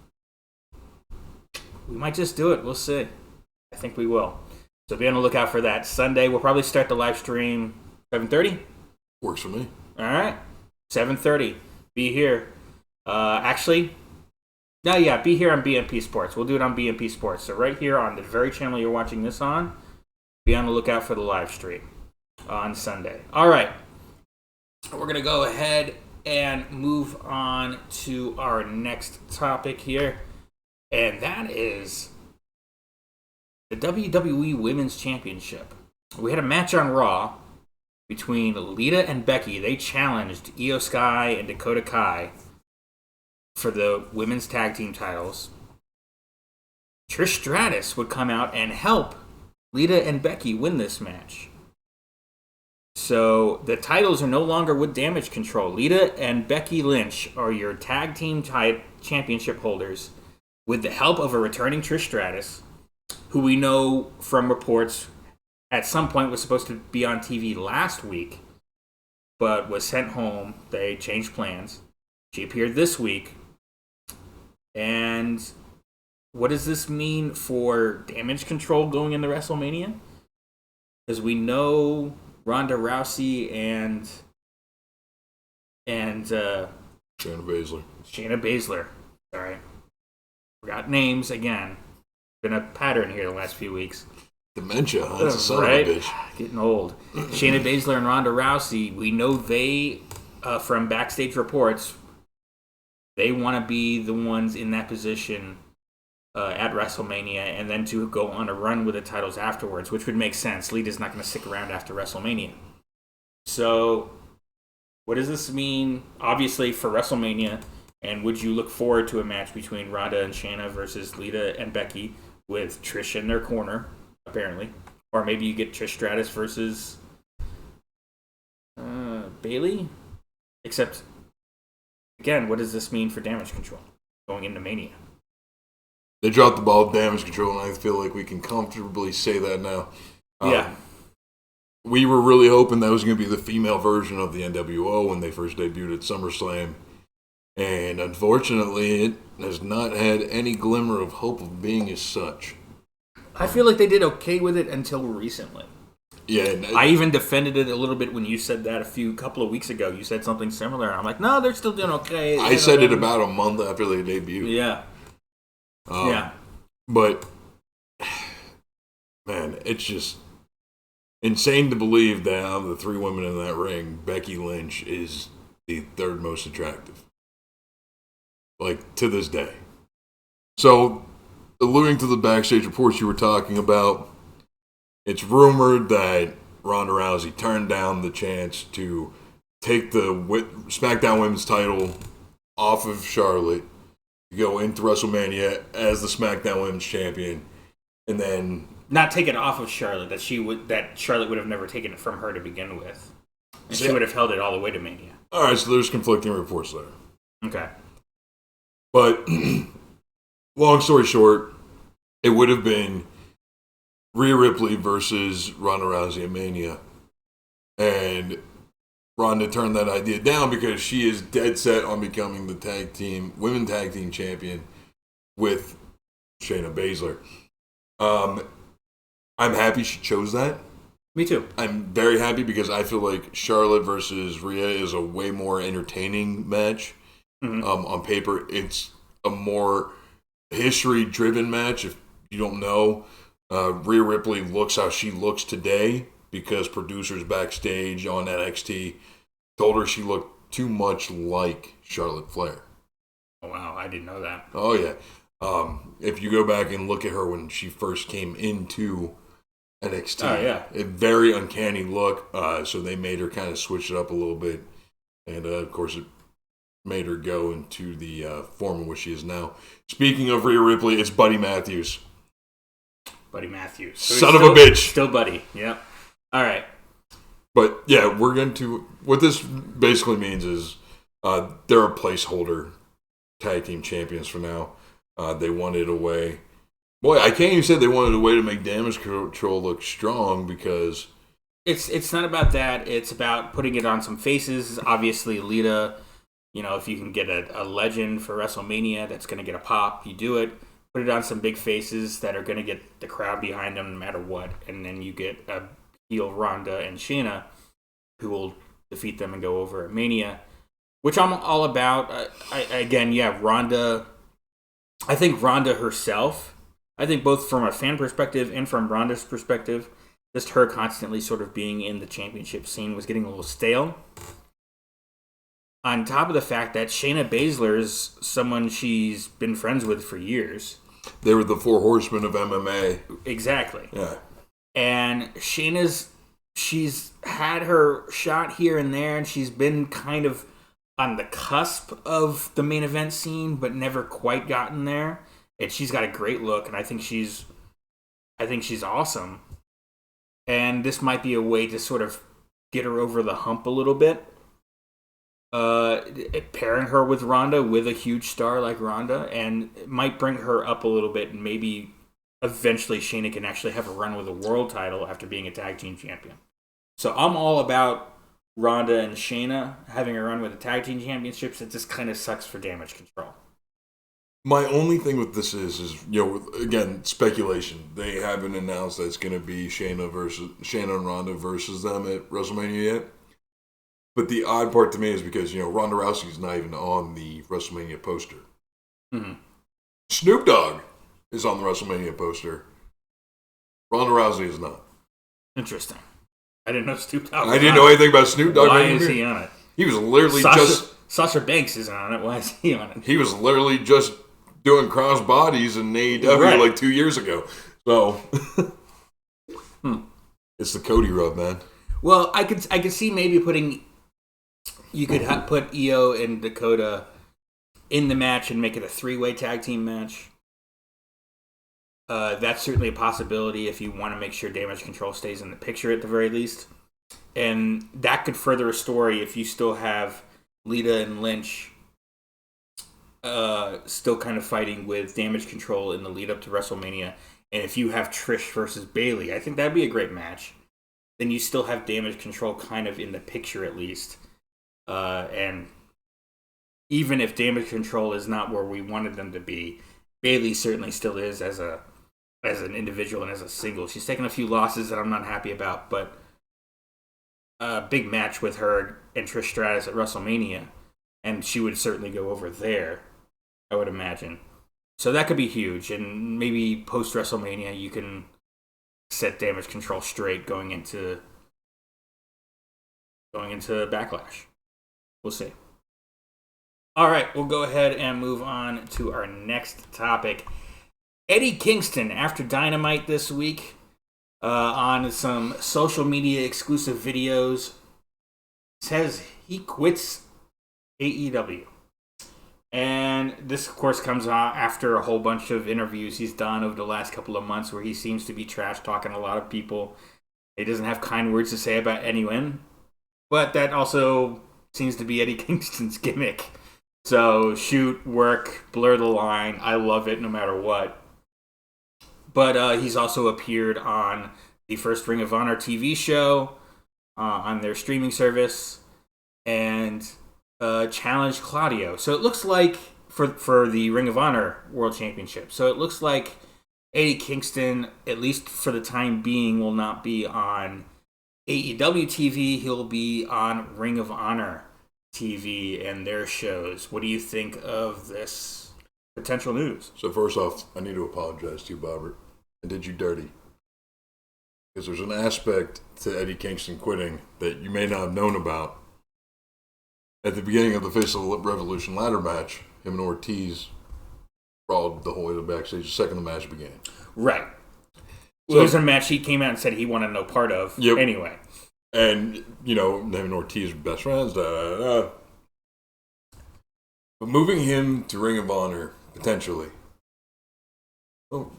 We might just do it. We'll see. I think we will. So be on the lookout for that. Sunday, we'll probably start the live stream 7:30. Works for me. All right. 7:30. Be here. Be here on BMP Sports. We'll do it on BMP Sports. So right here on the very channel you're watching this on, be on the lookout for the live stream on Sunday. All right. We're going to go ahead and move on to our next topic here. And that is the WWE Women's Championship. We had a match on Raw between Lita and Becky. They challenged Io Sky and Dakota Kai for the women's tag team titles. Trish Stratus would come out and help Lita and Becky win this match. So the titles are no longer with Damage CTRL. Lita and Becky Lynch are your tag team championship holders with the help of a returning Trish Stratus, who we know from reports at some point was supposed to be on TV last week, but was sent home. They changed plans. She appeared this week. And what does this mean for Damage CTRL going into WrestleMania? Because we know Ronda Rousey and Shayna Baszler. Sorry. Forgot names again. Been a pattern here the last few weeks. Dementia, huh? That's a son of a bitch. Getting old. Shayna Baszler and Ronda Rousey, we know they, from backstage reports, they want to be the ones in that position at WrestleMania and then to go on a run with the titles afterwards, which would make sense. Lita's not going to stick around after WrestleMania. So, what does this mean, obviously, for WrestleMania? And would you look forward to a match between Ronda and Shayna versus Lita and Becky with Trish in their corner, apparently? Or maybe you get Trish Stratus versus Bayley? Except, again, what does this mean for Damage CTRL going into Mania? They dropped the ball with Damage CTRL, and I feel like we can comfortably say that now. Yeah. We were really hoping that was going to be the female version of the NWO when they first debuted at SummerSlam. And unfortunately, it has not had any glimmer of hope of being as such. I feel like they did okay with it until recently. Yeah, I even defended it a little bit when you said that couple of weeks ago. You said something similar. I'm like, no, they're still doing okay. I said it about a month after they debuted. Yeah. Yeah. But, man, it's just insane to believe that out of the three women in that ring, Becky Lynch is the third most attractive. Like, to this day. So, alluding to the backstage reports you were talking about, it's rumored that Ronda Rousey turned down the chance to take the SmackDown Women's title off of Charlotte to go into WrestleMania as the SmackDown Women's Champion, and then not take it off of Charlotte. That Charlotte would have never taken it from her to begin with, and she would have held it all the way to Mania. All right, so there's conflicting reports there. Okay, but long story short, it would have been Rhea Ripley versus Ronda Rousey at Mania. And Ronda turned that idea down because she is dead set on becoming the women tag team champion with Shayna Baszler. I'm happy she chose that. Me too. I'm very happy because I feel like Charlotte versus Rhea is a way more entertaining match. Mm-hmm. On paper, it's a more history-driven match. If you don't know, Rhea Ripley looks how she looks today because producers backstage on NXT told her she looked too much like Charlotte Flair. Oh, wow. I didn't know that. Oh, yeah. If you go back and look at her when she first came into NXT, a very uncanny look. So they made her kind of switch it up a little bit. And, of course, it made her go into the form in which she is now. Speaking of Rhea Ripley, it's Buddy Matthews. Buddy Matthews. So Son of a bitch. Still Buddy. Yep. All right. But, yeah, we're going to... What this basically means is they're a placeholder tag team champions for now. They wanted a way... Boy, I can't even say they wanted a way to make Damage Control look strong because... It's not about that. It's about putting it on some faces. Obviously, Lita, if you can get a legend for WrestleMania that's going to get a pop, you do it. Put it on some big faces that are going to get the crowd behind them no matter what. And then you get a heel Ronda and Shayna who will defeat them and go over at Mania, which I'm all about. Ronda. I think Ronda herself, I think both from a fan perspective and from Ronda's perspective, just her constantly sort of being in the championship scene was getting a little stale. On top of the fact that Shayna Baszler is someone she's been friends with for years. They were the four horsemen of MMA. Exactly. Yeah. And she's had her shot here and there, and she's been kind of on the cusp of the main event scene, but never quite gotten there. And she's got a great look, and I think she's awesome. And this might be a way to sort of get her over the hump a little bit. Pairing her with Ronda, with a huge star like Ronda, and it might bring her up a little bit, and maybe eventually Shayna can actually have a run with a world title after being a tag team champion. So I'm all about Ronda and Shayna having a run with the tag team championships. It just kind of sucks for Damage Control. My only thing with this is again, speculation. They haven't announced that it's going to be Shayna and Ronda versus them at WrestleMania yet. But the odd part to me is because, Ronda Rousey's not even on the WrestleMania poster. Mm-hmm. Snoop Dogg is on the WrestleMania poster. Ronda Rousey is not. Interesting. I didn't know Snoop Dogg was I didn't know anything about Snoop Dogg. Why is he on it? He was literally Sasha Banks isn't on it. Why is he on it? He was literally just doing cross bodies in AEW like 2 years ago. So, It's the Cody rub, man. Well, I could see maybe you could put Io and Dakota in the match and make it a 3-way tag team match. That's certainly a possibility if you want to make sure Damage Control stays in the picture at the very least. And that could further a story if you still have Lita and Lynch still kind of fighting with Damage Control in the lead up to WrestleMania. And if you have Trish versus Bayley, I think that'd be a great match. Then you still have Damage Control kind of in the picture at least. And even if Damage Control is not where we wanted them to be, Bayley certainly still is as an individual and as a single. She's taken a few losses that I'm not happy about, but a big match with her and Trish Stratus at WrestleMania, and she would certainly go over there, I would imagine. So that could be huge, and maybe post WrestleMania you can set Damage Control straight going into Backlash. We'll see. All right, we'll go ahead and move on to our next topic. Eddie Kingston, after Dynamite this week, on some social media exclusive videos, says he quits AEW. And this, of course, comes after a whole bunch of interviews he's done over the last couple of months where he seems to be trash-talking a lot of people. He doesn't have kind words to say about anyone. But that also seems to be Eddie Kingston's gimmick. So, shoot, work, blur the line. I love it no matter what. But he's also appeared on the first Ring of Honor TV show on their streaming service and challenged Claudio. So it looks like for the Ring of Honor World Championship. So it looks like Eddie Kingston, at least for the time being, will not be on AEW TV. He'll be on Ring of Honor TV and their shows. What do you think of this potential news? So first off, I need to apologize to you, Bobbert. I did you dirty. Because there's an aspect to Eddie Kingston quitting that you may not have known about. At the beginning of the Face of the Revolution ladder match, him and Ortiz brawled the whole way to the backstage the second the match began. Right. So, it was a match he came out and said he wanted no part of anyway. And, you know, him and Ortiz were best friends. But moving him to Ring of Honor, potentially. Well,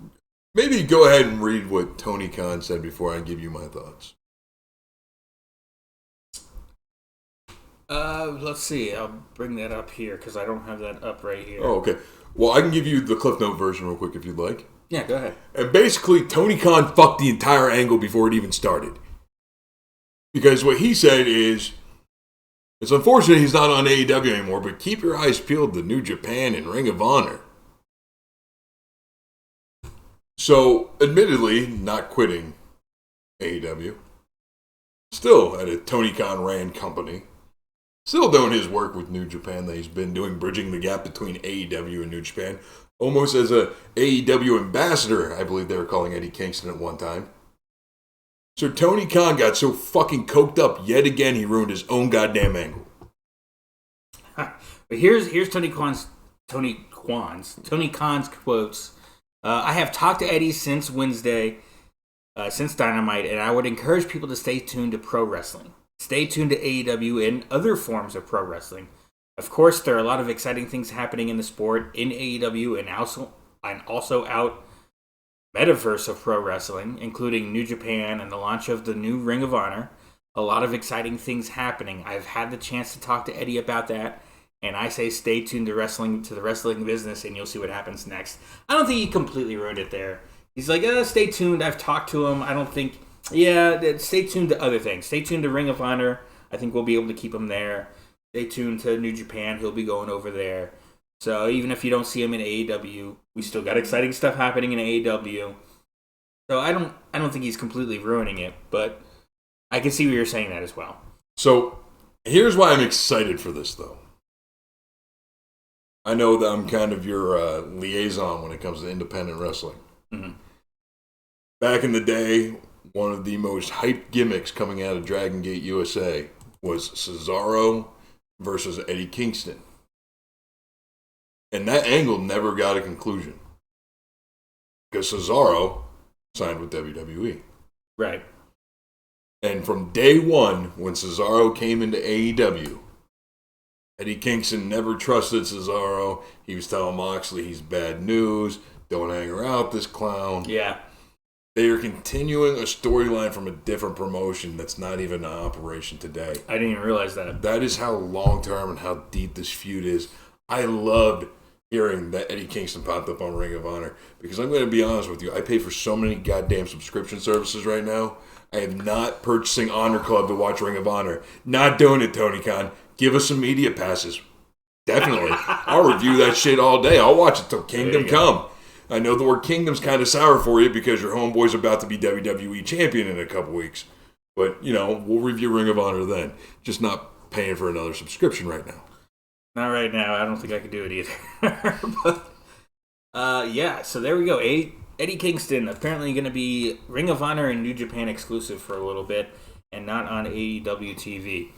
maybe go ahead and read what Tony Khan said before I give you my thoughts. Let's see. I'll bring that up here because I don't have that up right here. Oh, okay. Well, I can give you the Cliff Note version real quick if you'd like. Yeah, go ahead. And basically, Tony Khan fucked the entire angle before it even started. Because what he said is, it's unfortunate he's not on AEW anymore, but keep your eyes peeled to New Japan and Ring of Honor. So, admittedly, not quitting AEW. Still at a Tony Khan ran company. Still doing his work with New Japan that he's been doing, bridging the gap between AEW and New Japan. Almost as a AEW ambassador, I believe they were calling Eddie Kingston at one time. So Tony Khan got so fucking coked up yet again, he ruined his own goddamn angle. But here's Tony Khan's quotes. I have talked to Eddie since Wednesday, since Dynamite, and I would encourage people to stay tuned to pro wrestling. Stay tuned to AEW and other forms of pro wrestling. Of course, there are a lot of exciting things happening in the sport, in AEW, and also out metaverse of pro wrestling, including New Japan and the launch of the new Ring of Honor. A lot of exciting things happening. I've had the chance to talk to Eddie about that, and I say stay tuned to the wrestling business, and you'll see what happens next. I don't think he completely ruined it there. He's like, stay tuned. I've talked to him. I don't think... Yeah, stay tuned to other things. Stay tuned to Ring of Honor. I think we'll be able to keep him there. Stay tuned to New Japan. He'll be going over there. So even if you don't see him in AEW, we still got exciting stuff happening in AEW. So I don't think he's completely ruining it, but I can see where you're saying that as well. So here's why I'm excited for this, though. I know that I'm kind of your liaison when it comes to independent wrestling. Mm-hmm. Back in the day, one of the most hyped gimmicks coming out of Dragon Gate USA was Cesaro versus Eddie Kingston. And that angle never got a conclusion. Because Cesaro signed with WWE. Right. And from day one, when Cesaro came into AEW, Eddie Kingston never trusted Cesaro. He was telling Moxley he's bad news. Don't hang around with this clown. Yeah. They are continuing a storyline from a different promotion that's not even in operation today. I didn't even realize that. That is how long-term and how deep this feud is. I loved hearing that Eddie Kingston popped up on Ring of Honor because I'm going to be honest with you. I pay for so many goddamn subscription services right now. I am not purchasing Honor Club to watch Ring of Honor. Not doing it, Tony Khan. Give us some media passes. Definitely. I'll review that shit all day. I'll watch it till Kingdom Come. I know the word Kingdom's kind of sour for you because your homeboy's about to be WWE champion in a couple weeks. But, we'll review Ring of Honor then. Just not paying for another subscription right now. Not right now. I don't think I could do it either. But, so there we go. Eddie Kingston apparently going to be Ring of Honor and New Japan exclusive for a little bit and not on AEW TV.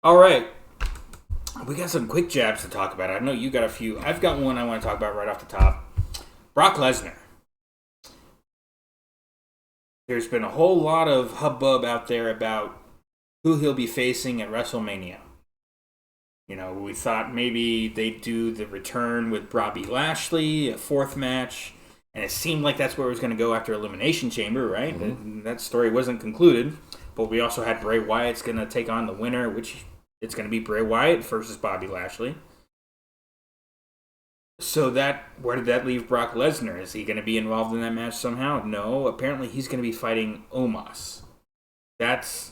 All right. We got some quick jabs to talk about. I know you got a few. I've got one I want to talk about right off the top. Brock Lesnar. There's been a whole lot of hubbub out there about who he'll be facing at WrestleMania. We thought maybe they'd do the return with Bobby Lashley, a fourth match, and it seemed like that's where it was going to go after Elimination Chamber, right? Mm-hmm. That story wasn't concluded, but we also had Bray Wyatt's going to take on the winner, which it's going to be Bray Wyatt versus Bobby Lashley. So where did that leave Brock Lesnar? Is he going to be involved in that match somehow? No. Apparently he's going to be fighting Omos. That's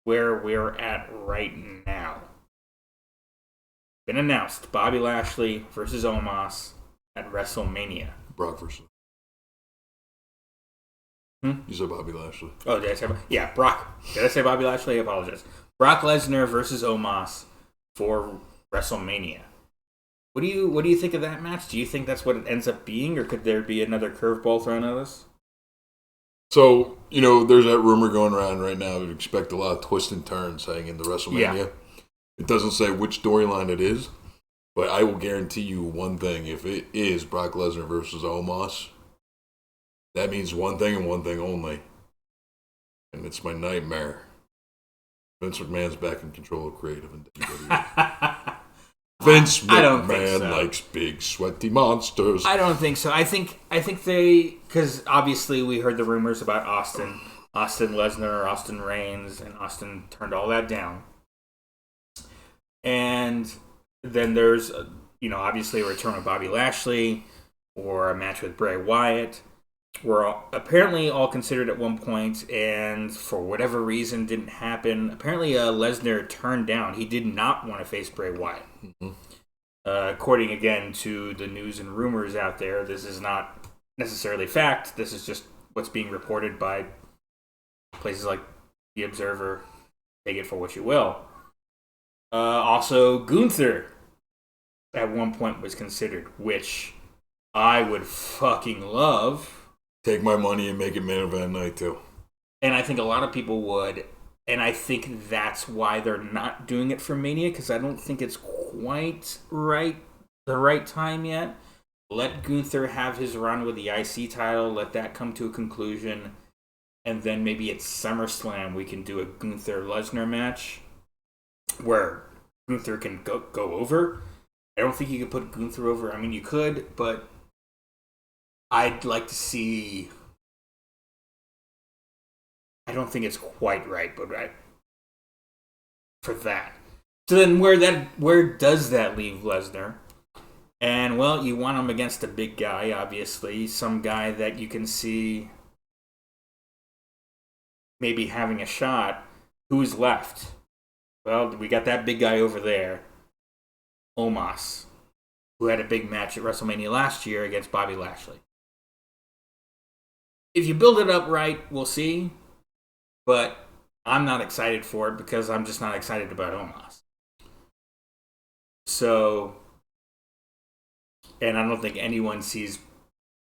where we're at right now. Been announced. Bobby Lashley versus Omos at WrestleMania. Brock versus. You said Bobby Lashley. Oh, did I say? Yeah, Brock. Did I say Bobby Lashley? I apologize. Brock Lesnar versus Omos for WrestleMania. What do you think of that match? Do you think that's what it ends up being, or could there be another curveball thrown at us? So, there's that rumor going around right now. We expect a lot of twists and turns heading into WrestleMania. Yeah. It doesn't say which storyline it is, but I will guarantee you one thing. If it is Brock Lesnar versus Omos, that means one thing and one thing only. And it's my nightmare. Vince McMahon's back in control of creative in WWE. Vince McMahon likes big, sweaty monsters. I don't think so. I think they, because obviously we heard the rumors about Austin Lesnar, Austin Reigns, and Austin turned all that down. And then there's, obviously a return of Bobby Lashley or a match with Bray Wyatt. Were apparently all considered at one point, and for whatever reason didn't happen. Apparently Lesnar turned down. He did not want to face Bray Wyatt. Mm-hmm. According again to the news and rumors out there, this is not necessarily fact. This is just what's being reported by places like The Observer. Take it for what you will. Also, Gunther at one point was considered, which I would fucking love. Take my money and make it main event night too. And I think a lot of people would. And I think that's why they're not doing it for Mania, because I don't think it's quite the right time yet. Let Gunther have his run with the IC title. Let that come to a conclusion. And then maybe at SummerSlam we can do a Gunther-Lesnar match where Gunther can go over. I don't think you could put Gunther over. I mean, you could, but I'd like to see. I don't think it's quite right, but right for that. So then, where does that leave Lesnar? And well, you want him against a big guy, obviously, some guy that you can see maybe having a shot. Who's left? Well, we got that big guy over there, Omos, who had a big match at WrestleMania last year against Bobby Lashley. If you build it up right, we'll see. But I'm not excited for it because I'm just not excited about Omos. So, and I don't think anyone sees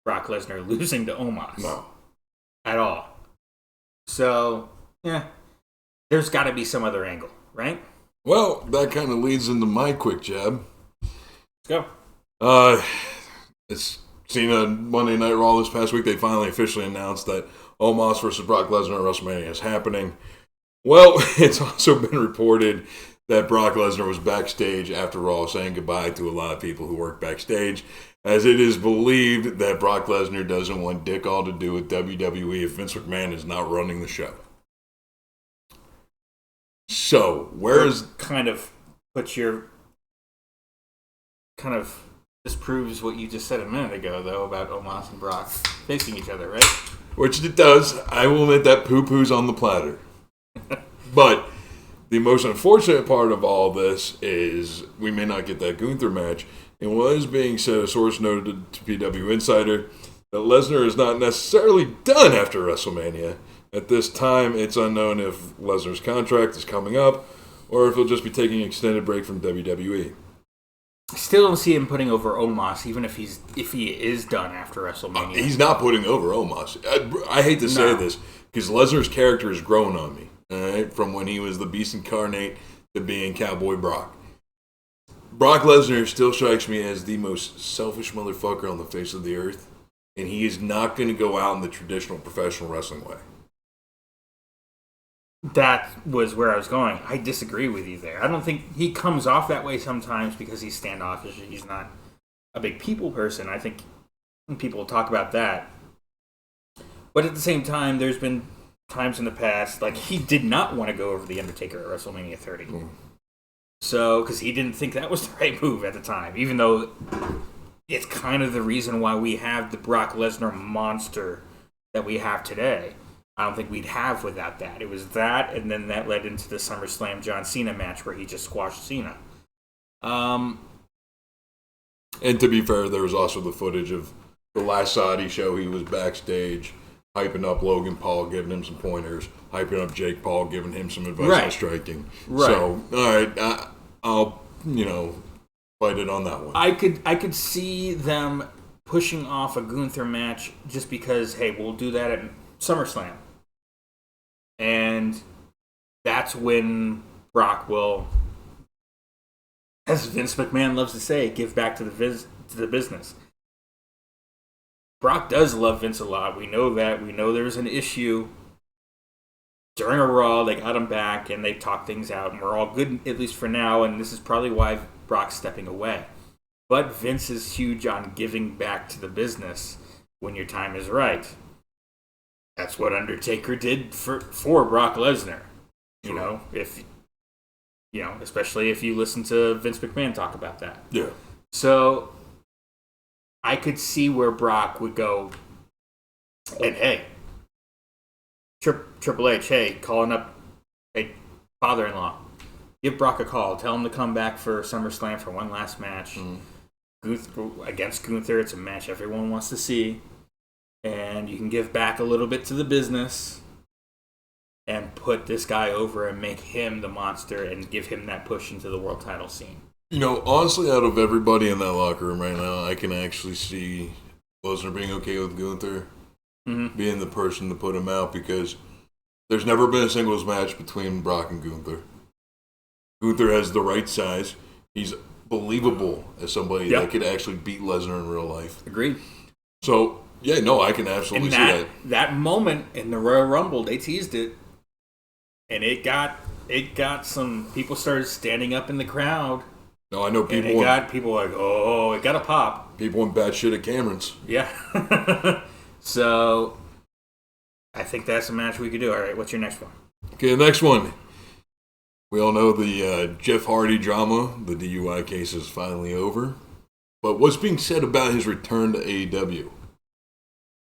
Brock Lesnar losing to Omos. No. At all. So, yeah, there's got to be some other angle, right? Well, that kind of leads into my quick jab. Let's go. It's seen on Monday Night Raw this past week. They finally officially announced that Omos versus Brock Lesnar at WrestleMania is happening. Well, it's also been reported that Brock Lesnar was backstage after Raw saying goodbye to a lot of people who work backstage, as it is believed that Brock Lesnar doesn't want dick all to do with WWE if Vince McMahon is not running the show. So, this proves what you just said a minute ago, though, about Omos and Brock facing each other, right? Which it does. I will admit that poo-poo's on the platter. But The most unfortunate part of all this is we may not get that Gunther match. And was being said, a source noted to PW Insider, that Lesnar is not necessarily done after WrestleMania. At this time, it's unknown if Lesnar's contract is coming up or if he'll just be taking an extended break from WWE. I still don't see him putting over Omos, even if he is done after WrestleMania. He's not putting over Omos. I hate to say this, because Lesnar's character has grown on me, all right? From when he was the Beast Incarnate to being Cowboy Brock. Brock Lesnar still strikes me as the most selfish motherfucker on the face of the earth, and he is not going to go out in the traditional professional wrestling way. That was where I was going. I disagree with you there. I don't think he comes off that way sometimes because he's standoffish. He's not a big people person. I think people talk about that. But at the same time, there's been times in the past, like he did not want to go over The Undertaker at WrestleMania 30. So, because he didn't think that was the right move at the time, even though it's kind of the reason why we have the Brock Lesnar monster that we have today. I don't think we'd have without that. It was that, and then that led into the SummerSlam John Cena match where he just squashed Cena. And to be fair, there was also the footage of the last Saudi show. He was backstage hyping up Logan Paul, giving him some pointers, hyping up Jake Paul, giving him some advice on striking. Right. So, all right, I'll fight it on that one. I could see them pushing off a Gunther match just because, hey, we'll do that at SummerSlam. And that's when Brock will, as Vince McMahon loves to say, give back to the business. Brock does love Vince a lot. We know that. We know there's an issue. During a Raw, they got him back, and they talked things out, and we're all good, at least for now, and this is probably why Brock's stepping away. But Vince is huge on giving back to the business when your time is right. That's what Undertaker did for Brock Lesnar. You know, especially if you listen to Vince McMahon talk about that. Yeah. So I could see where Brock would go, and hey, Triple H, hey, calling up a father-in-law. Give Brock a call. Tell him to come back for SummerSlam for one last match. Against Gunther. It's a match everyone wants to see. And you can give back a little bit to the business and put this guy over and make him the monster and give him that push into the world title scene. You know, honestly, out of everybody in that locker room right now, I can actually see Lesnar being okay with Gunther being the person to put him out, because there's never been a singles match between Brock and Gunther. Gunther has the right size. He's believable as somebody that could actually beat Lesnar in real life. Agreed. So, yeah, no, I can absolutely see that. That moment in the Royal Rumble, they teased it, and it got some people started standing up in the crowd. No, I know people. And it got people like, oh, it got a pop. People went batshit at Cameron's. Yeah. So, I think that's a match we could do. All right, what's your next one? Okay, the next one. We all know the Jeff Hardy drama. The DUI case is finally over. But what's being said about his return to AEW?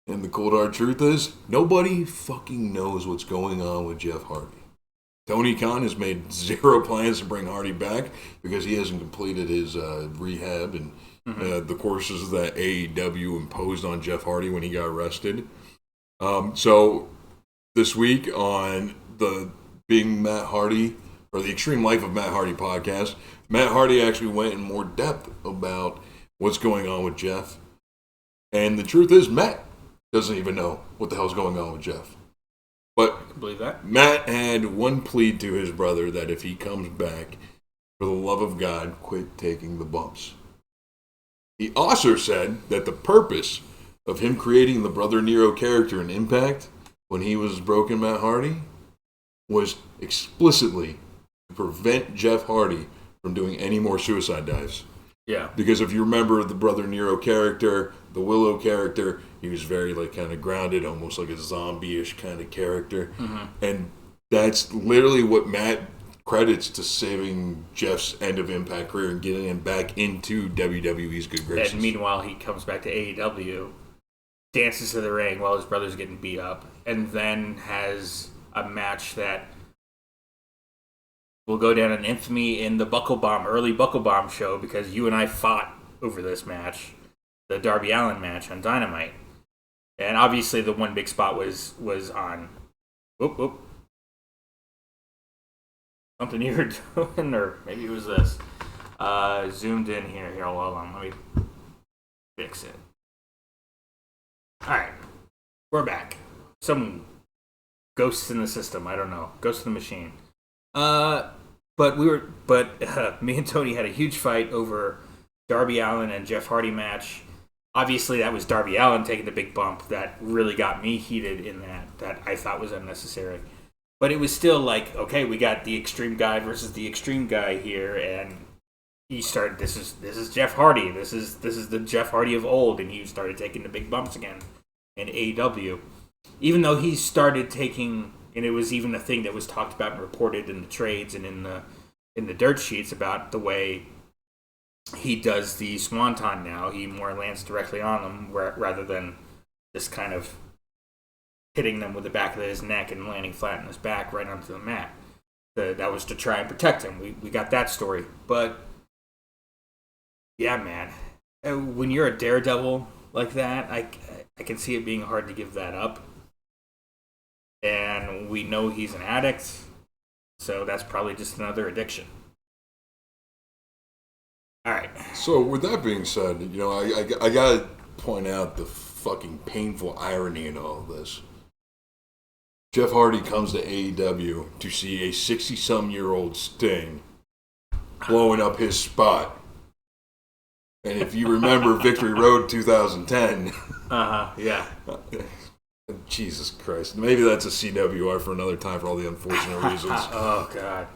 And the cold hard truth is, nobody fucking knows what's going on with Jeff Hardy. Tony Khan has made zero plans to bring Hardy back because he hasn't completed his rehab and the courses that AEW imposed on Jeff Hardy when he got arrested. So this week on the Being Matt Hardy, or the Extreme Life of Matt Hardy podcast, Matt Hardy actually went in more depth about what's going on with Jeff. And the truth is, Matt doesn't even know what the hell's going on with Jeff. But I can believe that. Matt had one plea to his brother that if he comes back, for the love of God, quit taking the bumps. He also said that the purpose of him creating the Brother Nero character in Impact when he was Broken Matt Hardy was explicitly to prevent Jeff Hardy from doing any more suicide dives. Yeah. Because if you remember the Brother Nero character, the Willow character, he was very kind of grounded, almost like a zombie-ish kind of character. And that's literally what Matt credits to saving Jeff's end of Impact career and getting him back into WWE's good graces. And meanwhile, he comes back to AEW, dances to the ring while his brother's getting beat up, and then has a match that will go down in infamy in the early Buckle Bomb show, because you and I fought over this match, the Darby Allin match on Dynamite. And obviously the one big spot was on... Whoop. Something you were doing, or maybe it was this. Zoomed in here. Hold on. Let me fix it. Alright. We're back. Some ghosts in the system. I don't know. Ghost in the machine. But me and Tony had a huge fight over Darby Allin and Jeff Hardy match. Obviously, that was Darby Allin taking the big bump that really got me heated in that I thought was unnecessary. But it was still like, okay, we got the extreme guy versus the extreme guy here, and he started. This is Jeff Hardy. This is the Jeff Hardy of old, and he started taking the big bumps again in AEW. Even though he started taking, and it was even a thing that was talked about and reported in the trades and in the dirt sheets about the way he does the Swanton now. He more lands directly on them rather than just kind of hitting them with the back of his neck and landing flat on his back right onto the mat. That was to try and protect him. We got that story. But, yeah, man. When you're a daredevil like that, I can see it being hard to give that up. And we know he's an addict, so that's probably just another addiction. All right. So with that being said, I gotta point out the fucking painful irony in all of this. Jeff Hardy comes to AEW to see a 60-some-year-old Sting blowing up his spot. And if you remember Victory Road 2010... yeah. Jesus Christ. Maybe that's a CWR for another time for all the unfortunate reasons. Oh, God.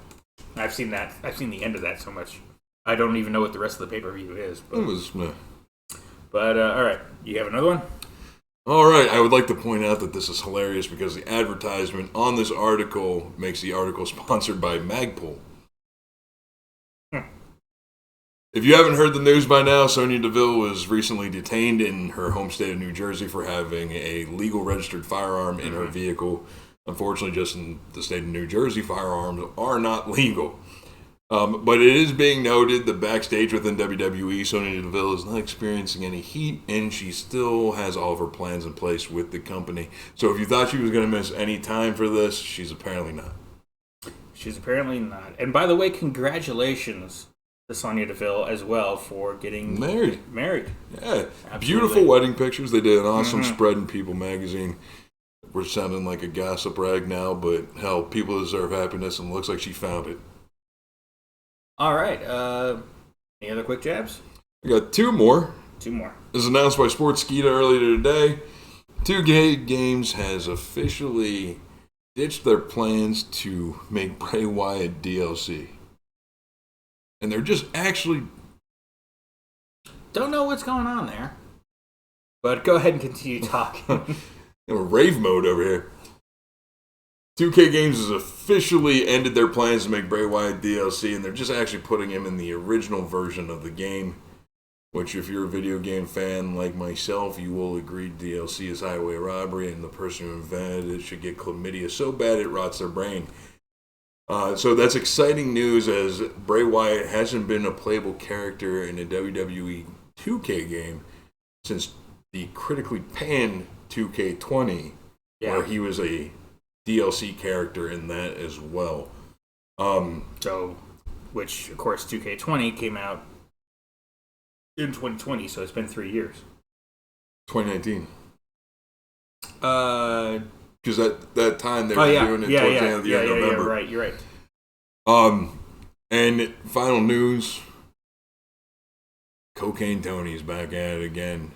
I've seen that. I've seen the end of that so much. I don't even know what the rest of the pay-per-view is. But, it was... But, all right. You have another one? All right. I would like to point out that this is hilarious because the advertisement on this article makes the article sponsored by Magpul. If you haven't heard the news by now, Sonya Deville was recently detained in her home state of New Jersey for having a legal registered firearm in her vehicle. Unfortunately, just in the state of New Jersey, firearms are not legal. But it is being noted that backstage within WWE, Sonya Deville is not experiencing any heat, and she still has all of her plans in place with the company. So if you thought she was going to miss any time for this, she's apparently not. She's apparently not. And by the way, congratulations to Sonya Deville as well for getting married. Yeah. Absolutely. Beautiful wedding pictures. They did an awesome spread in People magazine. We're sounding like a gossip rag now, but hell, people deserve happiness, and it looks like she found it. All right. Any other quick jabs? We got two more. As announced by Sportskeeda earlier today, 2K Games has officially ditched their plans to make Bray Wyatt DLC. And they're just actually... Don't know what's going on there. But go ahead and continue talking. We're rave mode over here. 2K Games has officially ended their plans to make Bray Wyatt DLC, and they're just actually putting him in the original version of the game, which if you're a video game fan like myself, you will agree DLC is highway robbery, and the person who invented it should get chlamydia so bad it rots their brain. So that's exciting news, as Bray Wyatt hasn't been a playable character in a WWE 2K game since the critically panned 2K20, where he was a DLC character in that as well. Which, of course, 2K20 came out in 2020, so it's been 3 years. 2019. Because that time they were doing it towards the end of the year in November. Yeah, you're right. And final news, Cocaine Tony's back at it again,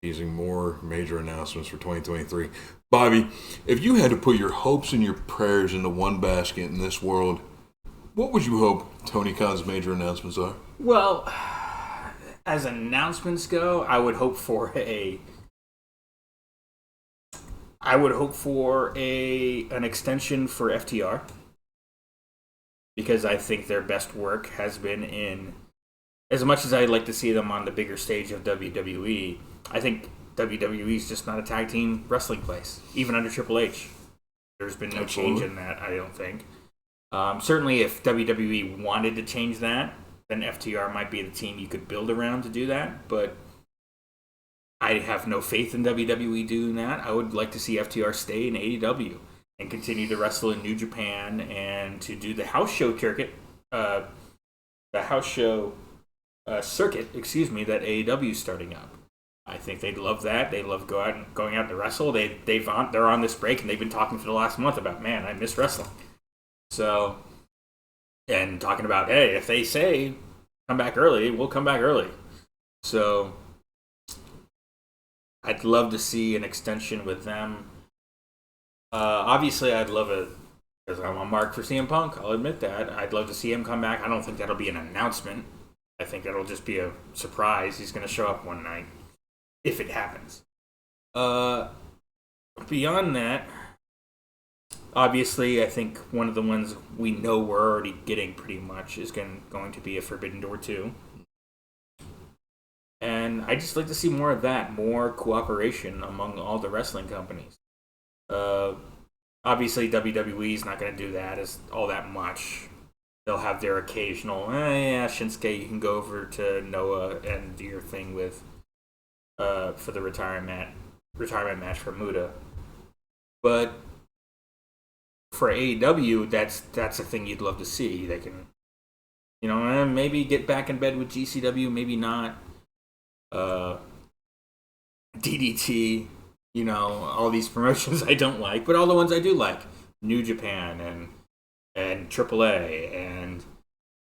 teasing more major announcements for 2023. Bobby, if you had to put your hopes and your prayers into one basket in this world, what would you hope Tony Khan's major announcements are? Well, as announcements go, I would hope for an extension for FTR, because I think their best work has been in, as much as I'd like to see them on the bigger stage of WWE, I think WWE is just not a tag team wrestling place, even under Triple H. There's been no change in that, I don't think. Certainly, if WWE wanted to change that, then FTR might be the team you could build around to do that. But I have no faith in WWE doing that. I would like to see FTR stay in AEW and continue to wrestle in New Japan and to do the house show circuit, circuit, that AEW is starting up. I think they'd love that. They love going out to wrestle. They're on this break and they've been talking for the last month about, man, I miss wrestling. So, and talking about, hey, if they say come back early, we'll come back early. So, I'd love to see an extension with them. Obviously, I'd love it because I'm a mark for CM Punk. I'll admit that. I'd love to see him come back. I don't think that'll be an announcement. I think that'll just be a surprise. He's going to show up one night if it happens. Beyond that, obviously, I think one of the ones we know we're already getting pretty much is going to be a Forbidden Door 2. And I just like to see more of that, more cooperation among all the wrestling companies. Obviously, WWE's not going to do that as all that much. They'll have their occasional, Shinsuke, you can go over to Noah and do your thing with for the retirement match for Muta. But for AEW, that's a thing you'd love to see. They can, maybe get back in bed with GCW, maybe not. DDT, all these promotions I don't like, but all the ones I do like, New Japan and AAA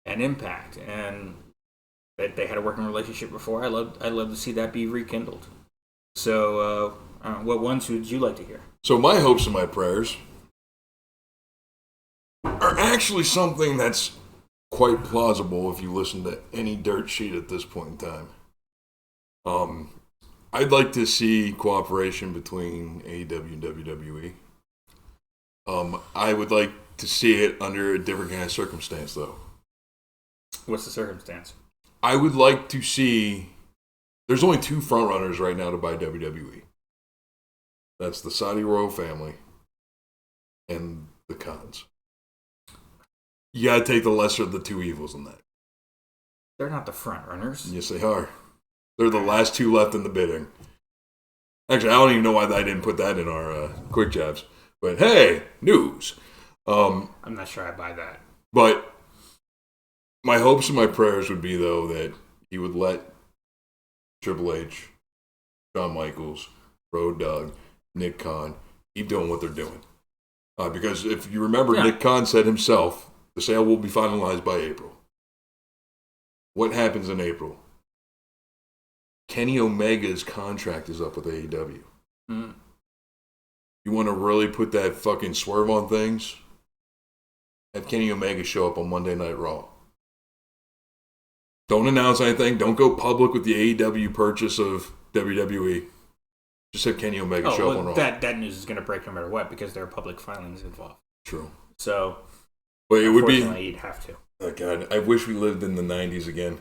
and Impact, and that they had a working relationship before. I'd love to see that be rekindled. So, what ones would you like to hear? So my hopes and my prayers are actually something that's quite plausible if you listen to any dirt sheet at this point in time. I'd like to see cooperation between AEW and WWE. I would like to see it under a different kind of circumstance, though. What's the circumstance? I would like to see... There's only two frontrunners right now to buy WWE. That's the Saudi royal family and the Khans. You gotta take the lesser of the two evils in that. They're not the frontrunners. Yes, they are. They're the last two left in the bidding. Actually, I don't even know why I didn't put that in our quick jabs. But hey, news. I'm not sure I buy that. But my hopes and my prayers would be, though, that he would let Triple H, Shawn Michaels, Road Dogg, Nick Khan keep doing what they're doing. Because if you remember, Nick Khan said himself, the sale will be finalized by April. What happens in April? Kenny Omega's contract is up with AEW. Mm. You want to really put that fucking swerve on things? Have Kenny Omega show up on Monday Night Raw. Don't announce anything. Don't go public with the AEW purchase of WWE. Just have Kenny Omega show up on Raw. That news is going to break no matter what because there are public filings involved. True. So, but it would be. You'd have to. Oh God, I wish we lived in the 90s again.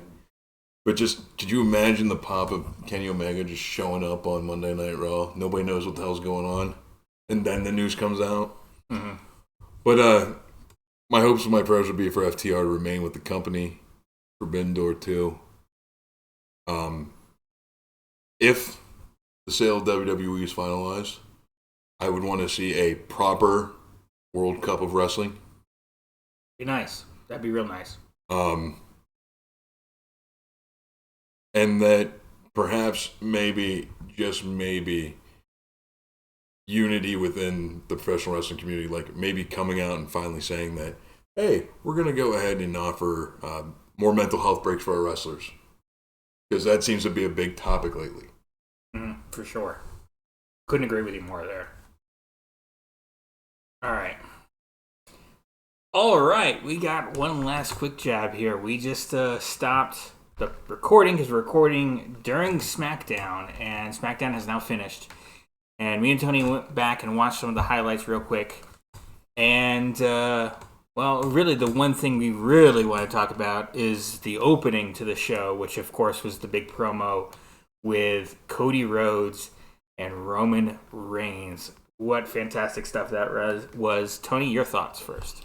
But could you imagine the pop of Kenny Omega just showing up on Monday Night Raw? Nobody knows what the hell's going on. And then the news comes out. Mm-hmm. But my hopes and my prayers would be for FTR to remain with the company. Forbidden Door 2. If the sale of WWE is finalized, I would want to see a proper World Cup of Wrestling. Be nice. That'd be real nice. And that perhaps maybe, just maybe, unity within the professional wrestling community, like maybe coming out and finally saying that, hey, we're going to go ahead and offer more mental health breaks for our wrestlers. Because that seems to be a big topic lately. For sure. Couldn't agree with you more there. All right, we got one last quick jab here. We just stopped the recording because we're recording during SmackDown, and SmackDown has now finished. And me and Tony went back and watched some of the highlights real quick. And, really the one thing we really want to talk about is the opening to the show, which of course was the big promo with Cody Rhodes and Roman Reigns. What fantastic stuff that was. Tony, your thoughts first.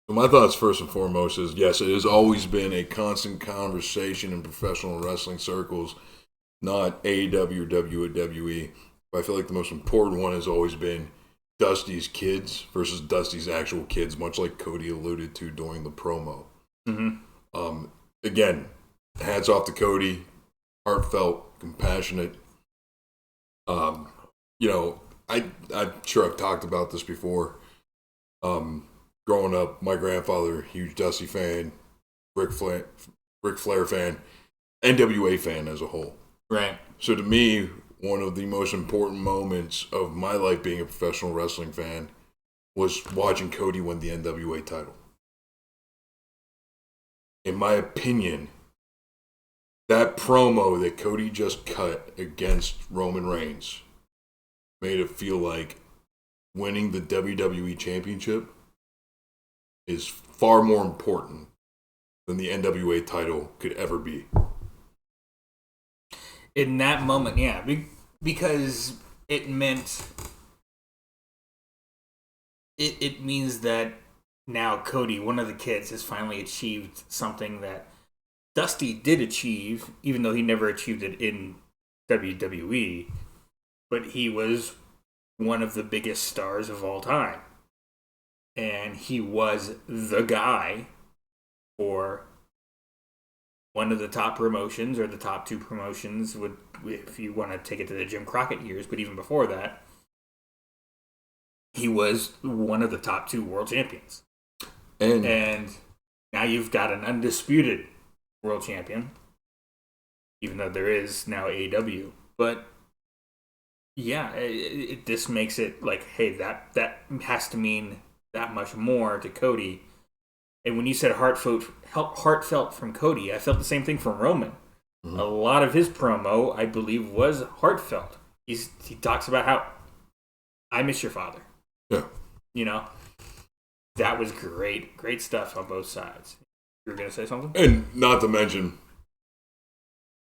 My thoughts first and foremost is, yes, it has always been a constant conversation in professional wrestling circles, not AEW or WWE. But I feel like the most important one has always been Dusty's kids versus Dusty's actual kids, much like Cody alluded to during the promo. Mm-hmm. Again, hats off to Cody, heartfelt, compassionate. I'm sure I've talked about this before. Growing up, my grandfather, huge Dusty fan, Ric Flair fan, NWA fan as a whole. Right. So to me, one of the most important moments of my life being a professional wrestling fan was watching Cody win the NWA title. In my opinion, that promo that Cody just cut against Roman Reigns made it feel like winning the WWE Championship is far more important than the NWA title could ever be. In that moment, yeah, because it meant it means that now Cody, one of the kids, has finally achieved something that Dusty did achieve, even though he never achieved it in WWE, but he was one of the biggest stars of all time. And he was the guy for one of the top promotions, or the top two promotions, if you want to take it to the Jim Crockett years, but even before that, he was one of the top two world champions. And now you've got an undisputed world champion, even though there is now AEW. But yeah, this makes it like, hey, that has to mean that much more to Cody. And when you said heartfelt from Cody, I felt the same thing from Roman. Mm-hmm. A lot of his promo, I believe, was heartfelt. He talks about how I miss your father. Yeah. You know, that was great stuff on both sides. You were going to say something? And not to mention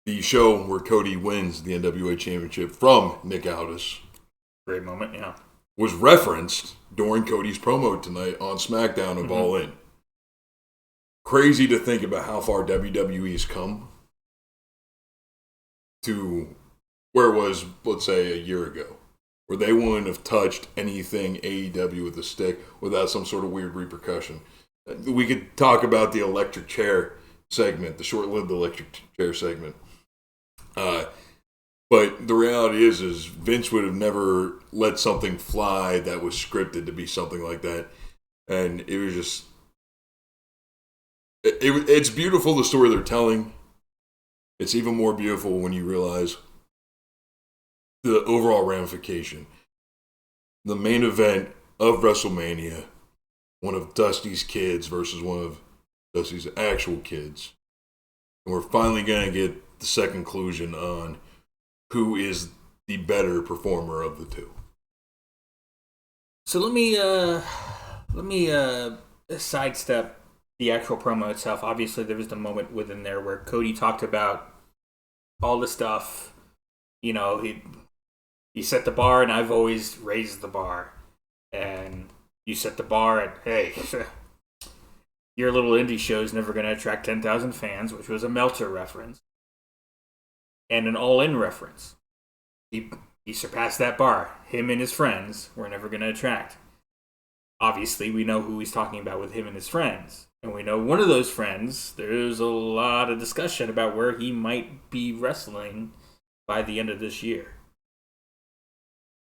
the show where Cody wins the NWA Championship from Nick Aldis. Great moment, yeah. Was referenced during Cody's promo tonight on SmackDown of All In. Crazy to think about how far WWE's come to where it was, let's say, a year ago, where they wouldn't have touched anything AEW with a stick without some sort of weird repercussion. We could talk about the electric chair segment, the short-lived electric chair segment. But the reality is Vince would have never let something fly that was scripted to be something like that. And it was just... It's beautiful, the story they're telling. It's even more beautiful when you realize the overall ramification. The main event of WrestleMania, one of Dusty's kids versus one of Dusty's actual kids. And we're finally going to get the second conclusion on who is the better performer of the two. So let me sidestep the actual promo itself. Obviously, there was the moment within there where Cody talked about all the stuff. You know, he set the bar, and I've always raised the bar. And you set the bar at, hey, your little indie show is never going to attract 10,000 fans, which was a Meltzer reference. And an All-In reference. He surpassed that bar. Him and his friends were never going to attract. Obviously, we know who he's talking about with him and his friends. And we know one of those friends, there's a lot of discussion about where he might be wrestling by the end of this year.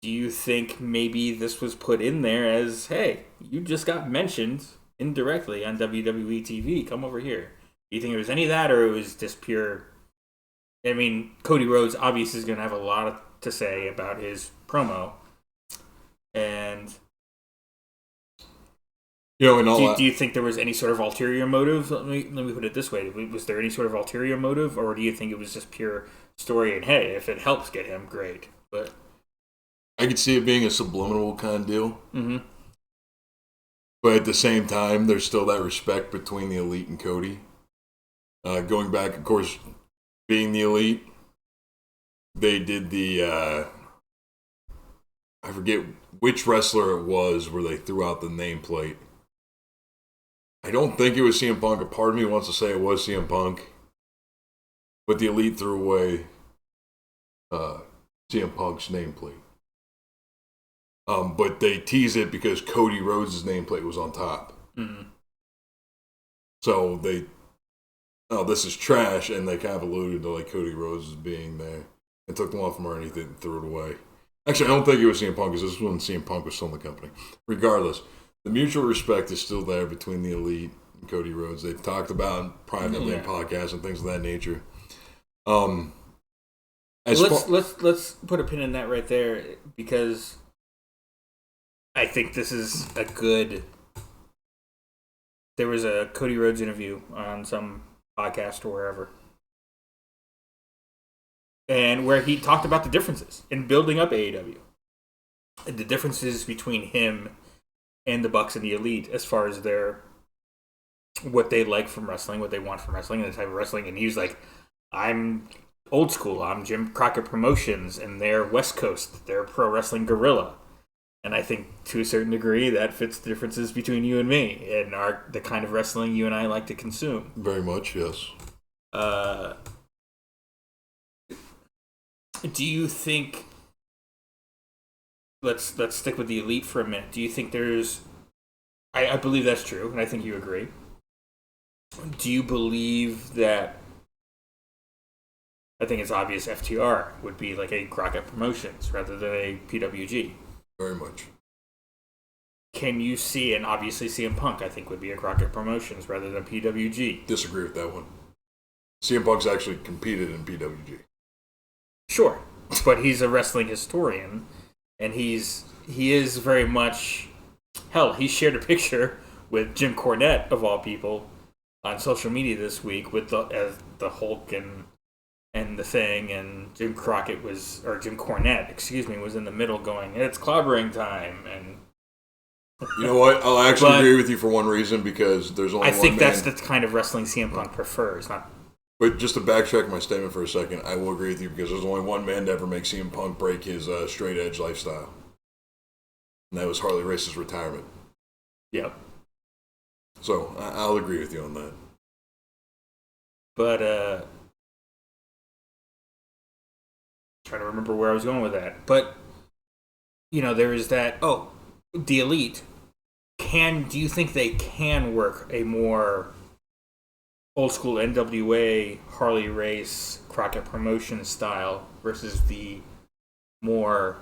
Do you think maybe this was put in there as, hey, you just got mentioned indirectly on WWE TV, come over here? Do you think it was any of that, or it was just pure... I mean, Cody Rhodes obviously is going to have a lot to say about his promo. And... do you think there was any sort of ulterior motive? Let me put it this way. Was there any sort of ulterior motive, or do you think it was just pure story and, hey, if it helps get him, great? But I could see it being a subliminal kind of deal. Mm-hmm. But at the same time, there's still that respect between the Elite and Cody. Going back, of course, being the Elite, they did the... I forget which wrestler it was where they threw out the nameplate. I don't think it was CM Punk. A part of me wants to say it was CM Punk. But the Elite threw away CM Punk's nameplate. But they tease it because Cody Rhodes' nameplate was on top. Mm-hmm. So this is trash, and they kind of alluded to like Cody Rhodes being there. And took them off from underneath it and threw it away. Actually, I don't think it was CM Punk, because this was when CM Punk was still in the company. Regardless, the mutual respect is still there between the Elite and Cody Rhodes. They've talked about it privately in podcasts and things of that nature. Let's put a pin in that right there, because I think this is a good... There was a Cody Rhodes interview on some podcast or wherever, and where he talked about the differences in building up AEW. The differences between him and the Bucks and the Elite as far as what they like from wrestling, what they want from wrestling, and the type of wrestling. And he was like, I'm old school. I'm Jim Crockett Promotions, and they're West Coast. They're Pro Wrestling Guerrilla. And I think, to a certain degree, that fits the differences between you and me and the kind of wrestling you and I like to consume. Very much, yes. Do you think... Let's stick with the Elite for a minute. Do you think there's... I believe that's true, and I think you agree. Do you believe that... I think it's obvious FTR would be like a Crockett Promotions rather than a PWG. Very much. Can you see, and obviously CM Punk, I think, would be a Crockett Promotions rather than PWG. Disagree with that one. CM Punk's actually competed in PWG. Sure, but he's a wrestling historian, and he is very much... Hell, he shared a picture with Jim Cornette, of all people, on social media this week with the Hulk and the Thing, and Jim Cornette, was in the middle going, it's clobbering time, and... You know what? I'll actually agree with you for one reason, because there's only one man... I think that's the kind of wrestling CM Punk prefers, not... But just to backtrack my statement for a second, I will agree with you, because there's only one man to ever make CM Punk break his straight edge lifestyle. And that was Harley Race's retirement. Yep. So, I'll agree with you on that. But, trying to remember where I was going with that. But, there is that, the Elite, do you think they can work a more old school NWA, Harley Race, Crockett Promotion style versus the more...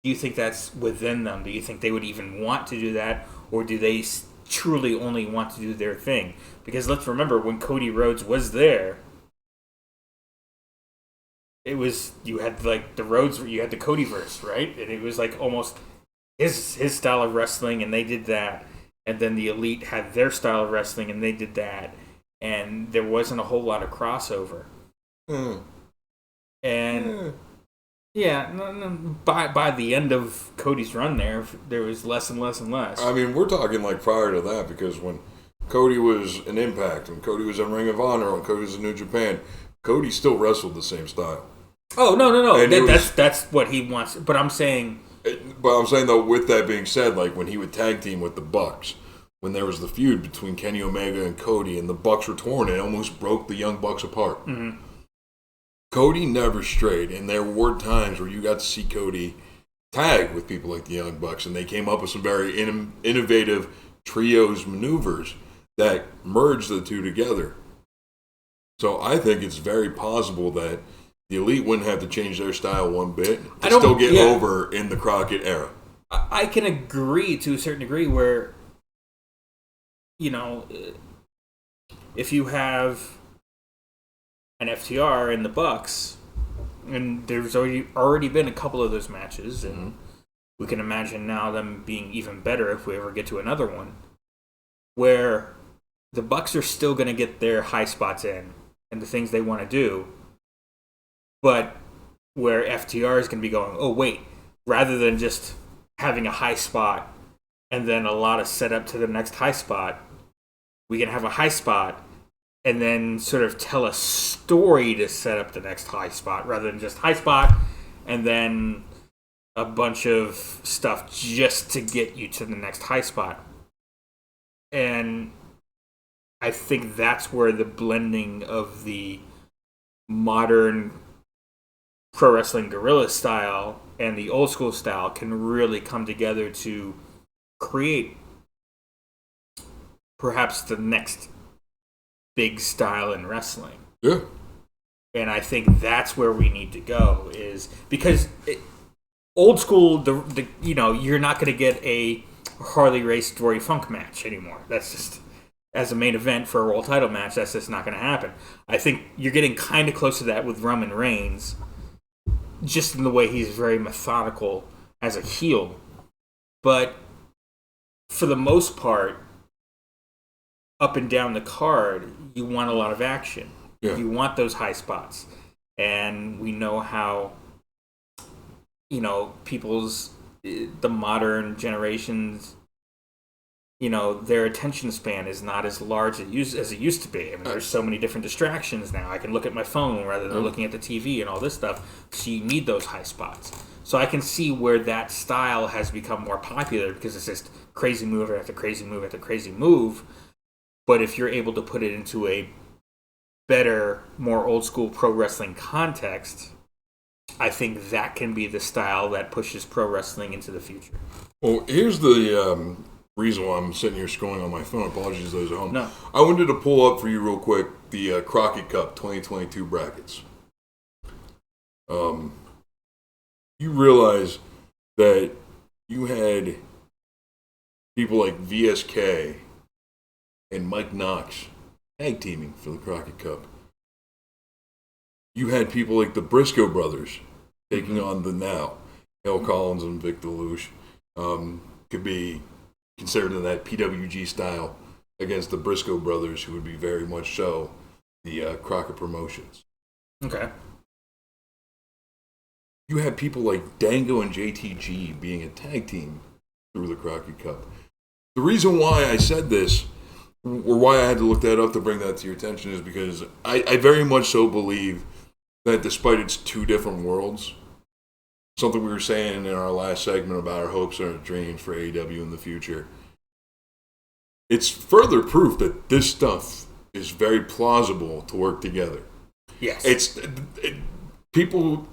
Do you think that's within them? Do you think they would even want to do that? Or do they truly only want to do their thing? Because let's remember, when Cody Rhodes was there, it was... You had, like, the Rhodes... You had the Codyverse, right? And it was, like, almost his style of wrestling, and they did that. And then the Elite had their style of wrestling, and they did that. And there wasn't a whole lot of crossover. And... Yeah, by the end of Cody's run there was less and less and less. I mean, we're talking like prior to that, because when Cody was in Impact, when Cody was in Ring of Honor, when Cody was in New Japan, Cody still wrestled the same style. Oh, no. That's what he wants. But I'm saying... though, with that being said, like when he would tag team with the Bucks, when there was the feud between Kenny Omega and Cody, and the Bucks were torn, it almost broke the Young Bucks apart. Mm-hmm. Cody never strayed, and there were times where you got to see Cody tag with people like the Young Bucks, and they came up with some very innovative trios maneuvers that merged the two together. So I think it's very possible that the Elite wouldn't have to change their style one bit to still get over in the Crockett era. I can agree to a certain degree where, if you have an FTR and the Bucks, and there's already been a couple of those matches, and we can imagine now them being even better if we ever get to another one, where the Bucks are still going to get their high spots in and the things they want to do, but where FTR is going to be going, oh wait, rather than just having a high spot and then a lot of setup to the next high spot, we can have a high spot and then sort of tell a story to set up the next high spot, rather than just high spot and then a bunch of stuff just to get you to the next high spot. And I think that's where the blending of the modern pro wrestling guerrilla style and the old school style can really come together to create perhaps the next big style in wrestling. Yeah. And I think that's where we need to go, is because old school, the you're not going to get a Harley Race Dory Funk match anymore. That's just, as a main event for a world title match, that's just not going to happen. I think you're getting kind of close to that with Roman Reigns, just in the way he's very methodical as a heel. But for the most part, up and down the card, you want a lot of action. Yeah. You want those high spots. And we know how, the modern generations, their attention span is not as large as it used to be. I mean, there's so many different distractions now. I can look at my phone rather than looking at the TV and all this stuff. So you need those high spots. So I can see where that style has become more popular, because it's just crazy move after crazy move after crazy move. But if you're able to put it into a better, more old school pro wrestling context, I think that can be the style that pushes pro wrestling into the future. Well, here's the reason why I'm sitting here scrolling on my phone. Apologies to those at home. No. I wanted to pull up for you real quick the Crockett Cup 2022 brackets. You realize that you had people like VSK and Mike Knox tag teaming for the Crockett Cup. You had people like the Briscoe brothers taking on the Now. Hale Collins and Vic DeLuche could be considered in that PWG style against the Briscoe brothers, who would be very much so the Crockett Promotions. Okay. You had people like Dango and JTG being a tag team through the Crockett Cup. The reason why I said this, or why I had to look that up to bring that to your attention, is because I very much so believe that despite its two different worlds, something we were saying in our last segment about our hopes and our dreams for AEW in the future, it's further proof that this stuff is very plausible to work together. Yes. People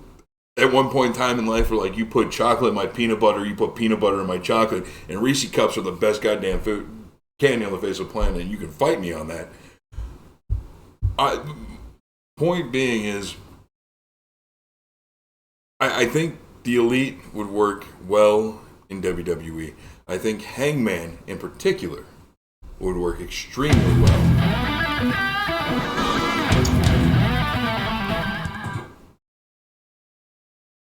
at one point in time in life were like, you put chocolate in my peanut butter, you put peanut butter in my chocolate, and Reese Cups are the best goddamn food candy on the face of the planet, and you can fight me on that. Point being is, I think the Elite would work well in WWE. I think Hangman, in particular, would work extremely well.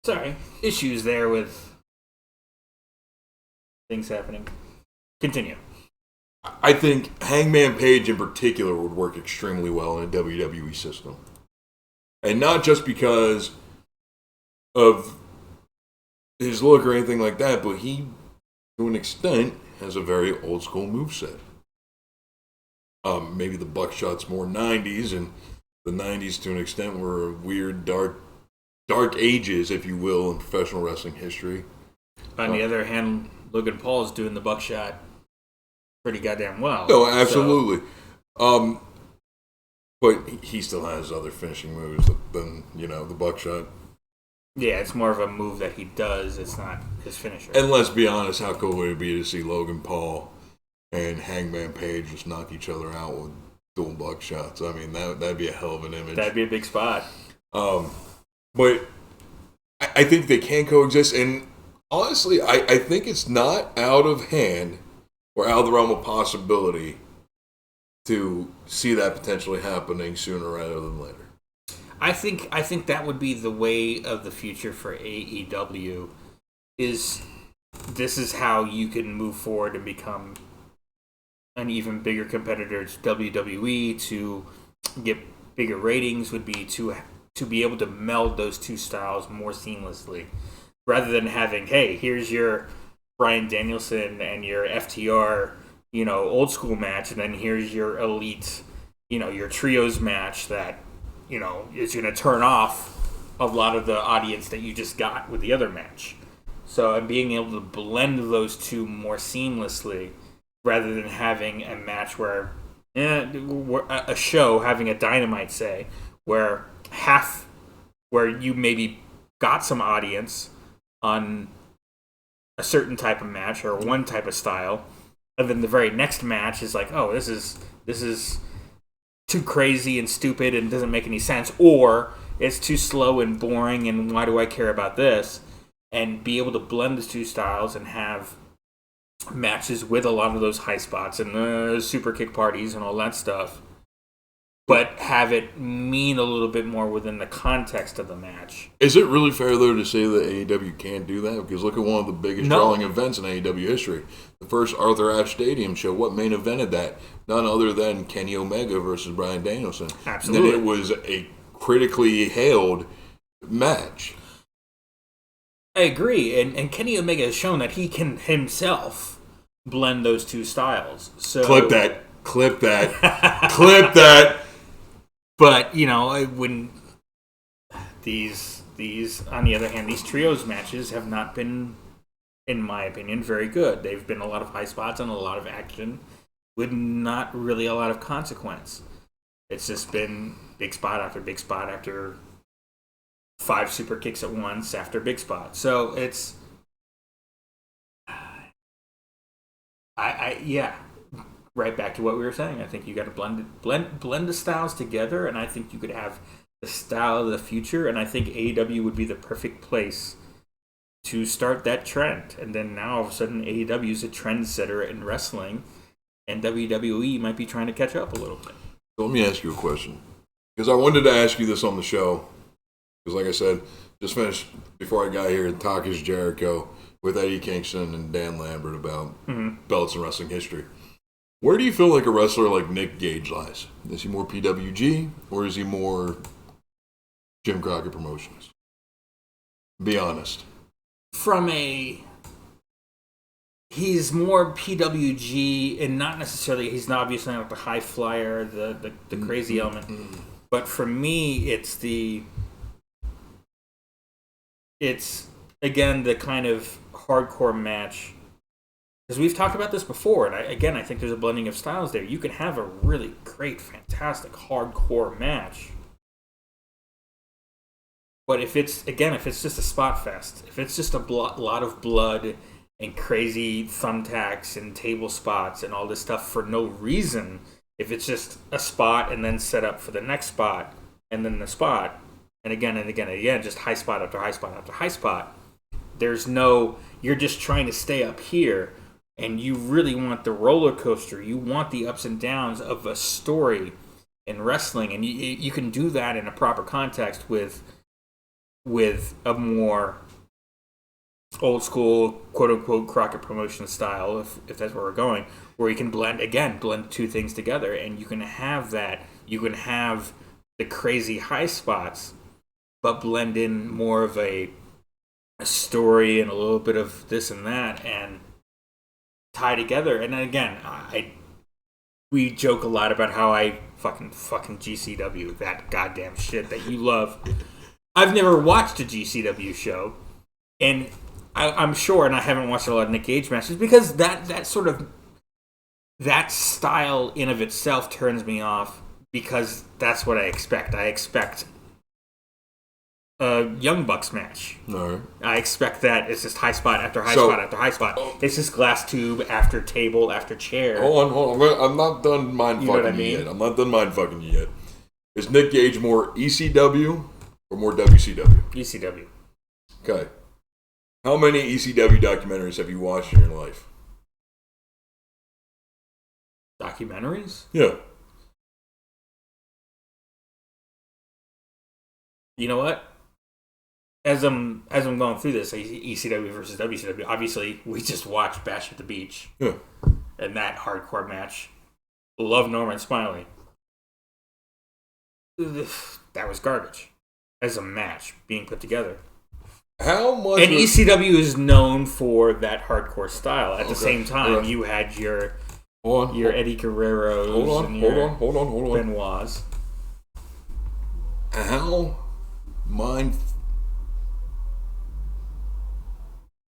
Sorry, issues there with things happening. Continue. I think Hangman Page, in particular, would work extremely well in a WWE system. And not just because of his look or anything like that, but he, to an extent, has a very old school moveset. Maybe the Buckshot's more 90s, and the 90s to an extent were weird, dark ages, if you will, in professional wrestling history. On the other hand, Logan Paul's doing the Buckshot pretty goddamn well. No, absolutely. So. But he still has other finishing moves than, the Buckshot. Yeah, it's more of a move that he does. It's not his finisher. And let's be honest, how cool would it be to see Logan Paul and Hangman Page just knock each other out with dual Buckshots? I mean, that'd be a hell of an image. That'd be a big spot. But I think they can coexist. And honestly, I think it's not out of hand or out of the realm of possibility to see that potentially happening sooner rather than later. I think that would be the way of the future for AEW. This is how you can move forward and become an even bigger competitor to WWE, to get bigger ratings, would be to be able to meld those two styles more seamlessly, rather than having, hey, here's your Bryan Danielson and your FTR, old school match, and then here's your Elite, your trios match that, is going to turn off a lot of the audience that you just got with the other match. So, and being able to blend those two more seamlessly, rather than having a match where a show having a Dynamite, say, where you maybe got some audience on a certain type of match or one type of style, and then the very next match is like, oh, this is too crazy and stupid and doesn't make any sense, or it's too slow and boring and why do I care about this? And be able to blend the two styles and have matches with a lot of those high spots and super kick parties and all that stuff, but have it mean a little bit more within the context of the match. Is it really fair, though, to say that AEW can't do that? Because look at one of the biggest drawing events in AEW history. The first Arthur Ashe Stadium show. What main evented that? None other than Kenny Omega versus Bryan Danielson. Absolutely. And it was a critically hailed match. I agree. And Kenny Omega has shown that he can himself blend those two styles. So Clip that. Clip that. But, when these, on the other hand, these trios matches have not been, in my opinion, very good. They've been a lot of high spots and a lot of action with not really a lot of consequence. It's just been big spot after 5 super kicks at once after big spot. So it's, yeah. Right back to what we were saying. I think you got to blend the styles together, and I think you could have the style of the future. And I think AEW would be the perfect place to start that trend. And then now all of a sudden, AEW is a trendsetter in wrestling, and WWE might be trying to catch up a little bit. So let me ask you a question, because I wanted to ask you this on the show. Because, like I said, just finished before I got here Talk is Jericho with Eddie Kingston and Dan Lambert about belts in wrestling history. Where do you feel like a wrestler like Nick Gage lies? Is he more PWG or is he more Jim Crockett Promotions? Be honest. He's more PWG and not necessarily, he's not obviously not the high flyer, the crazy element. But for me, it's again the kind of hardcore match. Because we've talked about this before, and I think there's a blending of styles there. You can have a really great, fantastic, hardcore match. But if it's just a spot fest, if it's just a lot of blood and crazy thumbtacks and table spots and all this stuff for no reason, if it's just a spot and then set up for the next spot, and then the spot, and again, just high spot after high spot after high spot, you're just trying to stay up here. And you really want the roller coaster. You want the ups and downs of a story in wrestling, and you can do that in a proper context with a more old school, quote unquote, Crockett Promotion style, if that's where we're going, where you can blend two things together, and you can have that. You can have the crazy high spots, but blend in more of a story and a little bit of this and that, and tie together. And then again, we joke a lot about how I fucking GCW, that goddamn shit that you love. I've never watched a GCW show, and I'm sure, and I haven't watched a lot of Nick Gage matches because that style in of itself turns me off, because that's what I expect. I expect a Young Bucks match. All right. I expect that it's just high spot after high spot after high spot. It's just glass tube after table after chair. Hold on. I'm not done mind fucking you yet. I'm not done mind fucking you yet. Is Nick Gage more ECW or more WCW? ECW. Okay. How many ECW documentaries have you watched in your life? Documentaries? Yeah. You know what? As I'm going through this, ECW versus WCW, obviously we just watched Bash at the Beach. Yeah. And that hardcore match. Love Norman Smiley. That was garbage as a match being put together. How much? And ECW is known for that hardcore style. At the same time, you had your Eddie Guerreros and your Benoits. How mind?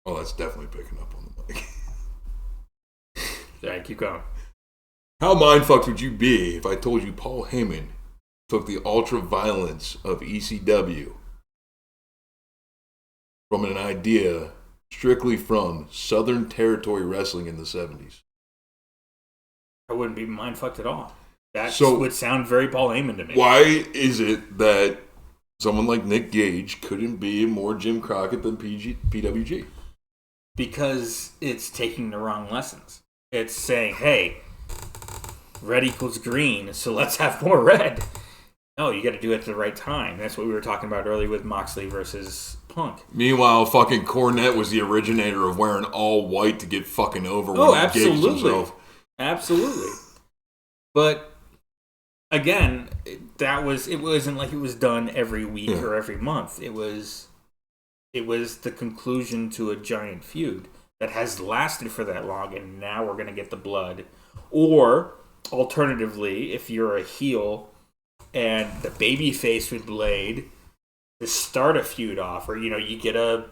Oh, that's definitely picking up on the mic. All right, keep going. How mind-fucked would you be if I told you Paul Heyman took the ultra-violence of ECW from an idea strictly from Southern Territory Wrestling in the 70s? I wouldn't be mind-fucked at all. That would sound very Paul Heyman to me. Why is it that someone like Nick Gage couldn't be more Jim Crockett than PWG? Because it's taking the wrong lessons. It's saying, hey, red equals green, so let's have more red. No, you got to do it at the right time. That's what we were talking about earlier with Moxley versus Punk. Meanwhile, fucking Cornette was the originator of wearing all white to get fucking over when he gigs himself. Absolutely. But again, it wasn't like it was done every week or every month. It was the conclusion to a giant feud that has lasted for that long, and now we're going to get the blood. Or, alternatively, if you're a heel and the babyface with Blade to start a feud off, or, you get a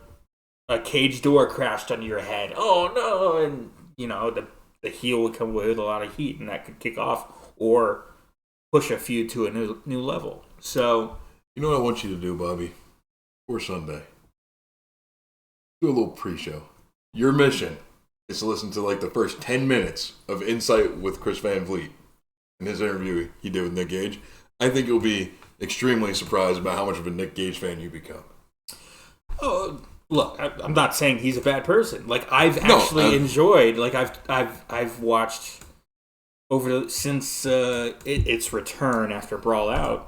cage door crashed under your head. Oh, no! And, the heel would come away with a lot of heat, and that could kick off or push a feud to a new level. So, you know what I want you to do, Bobby? For Sunday. Do a little pre-show. Your mission is to listen to the first 10 minutes of Insight with Chris Van Vliet in his interview he did with Nick Gage. I think you'll be extremely surprised about how much of a Nick Gage fan you become. Oh, look, I'm not saying he's a bad person. I've actually enjoyed. I've watched since its return after Brawl Out.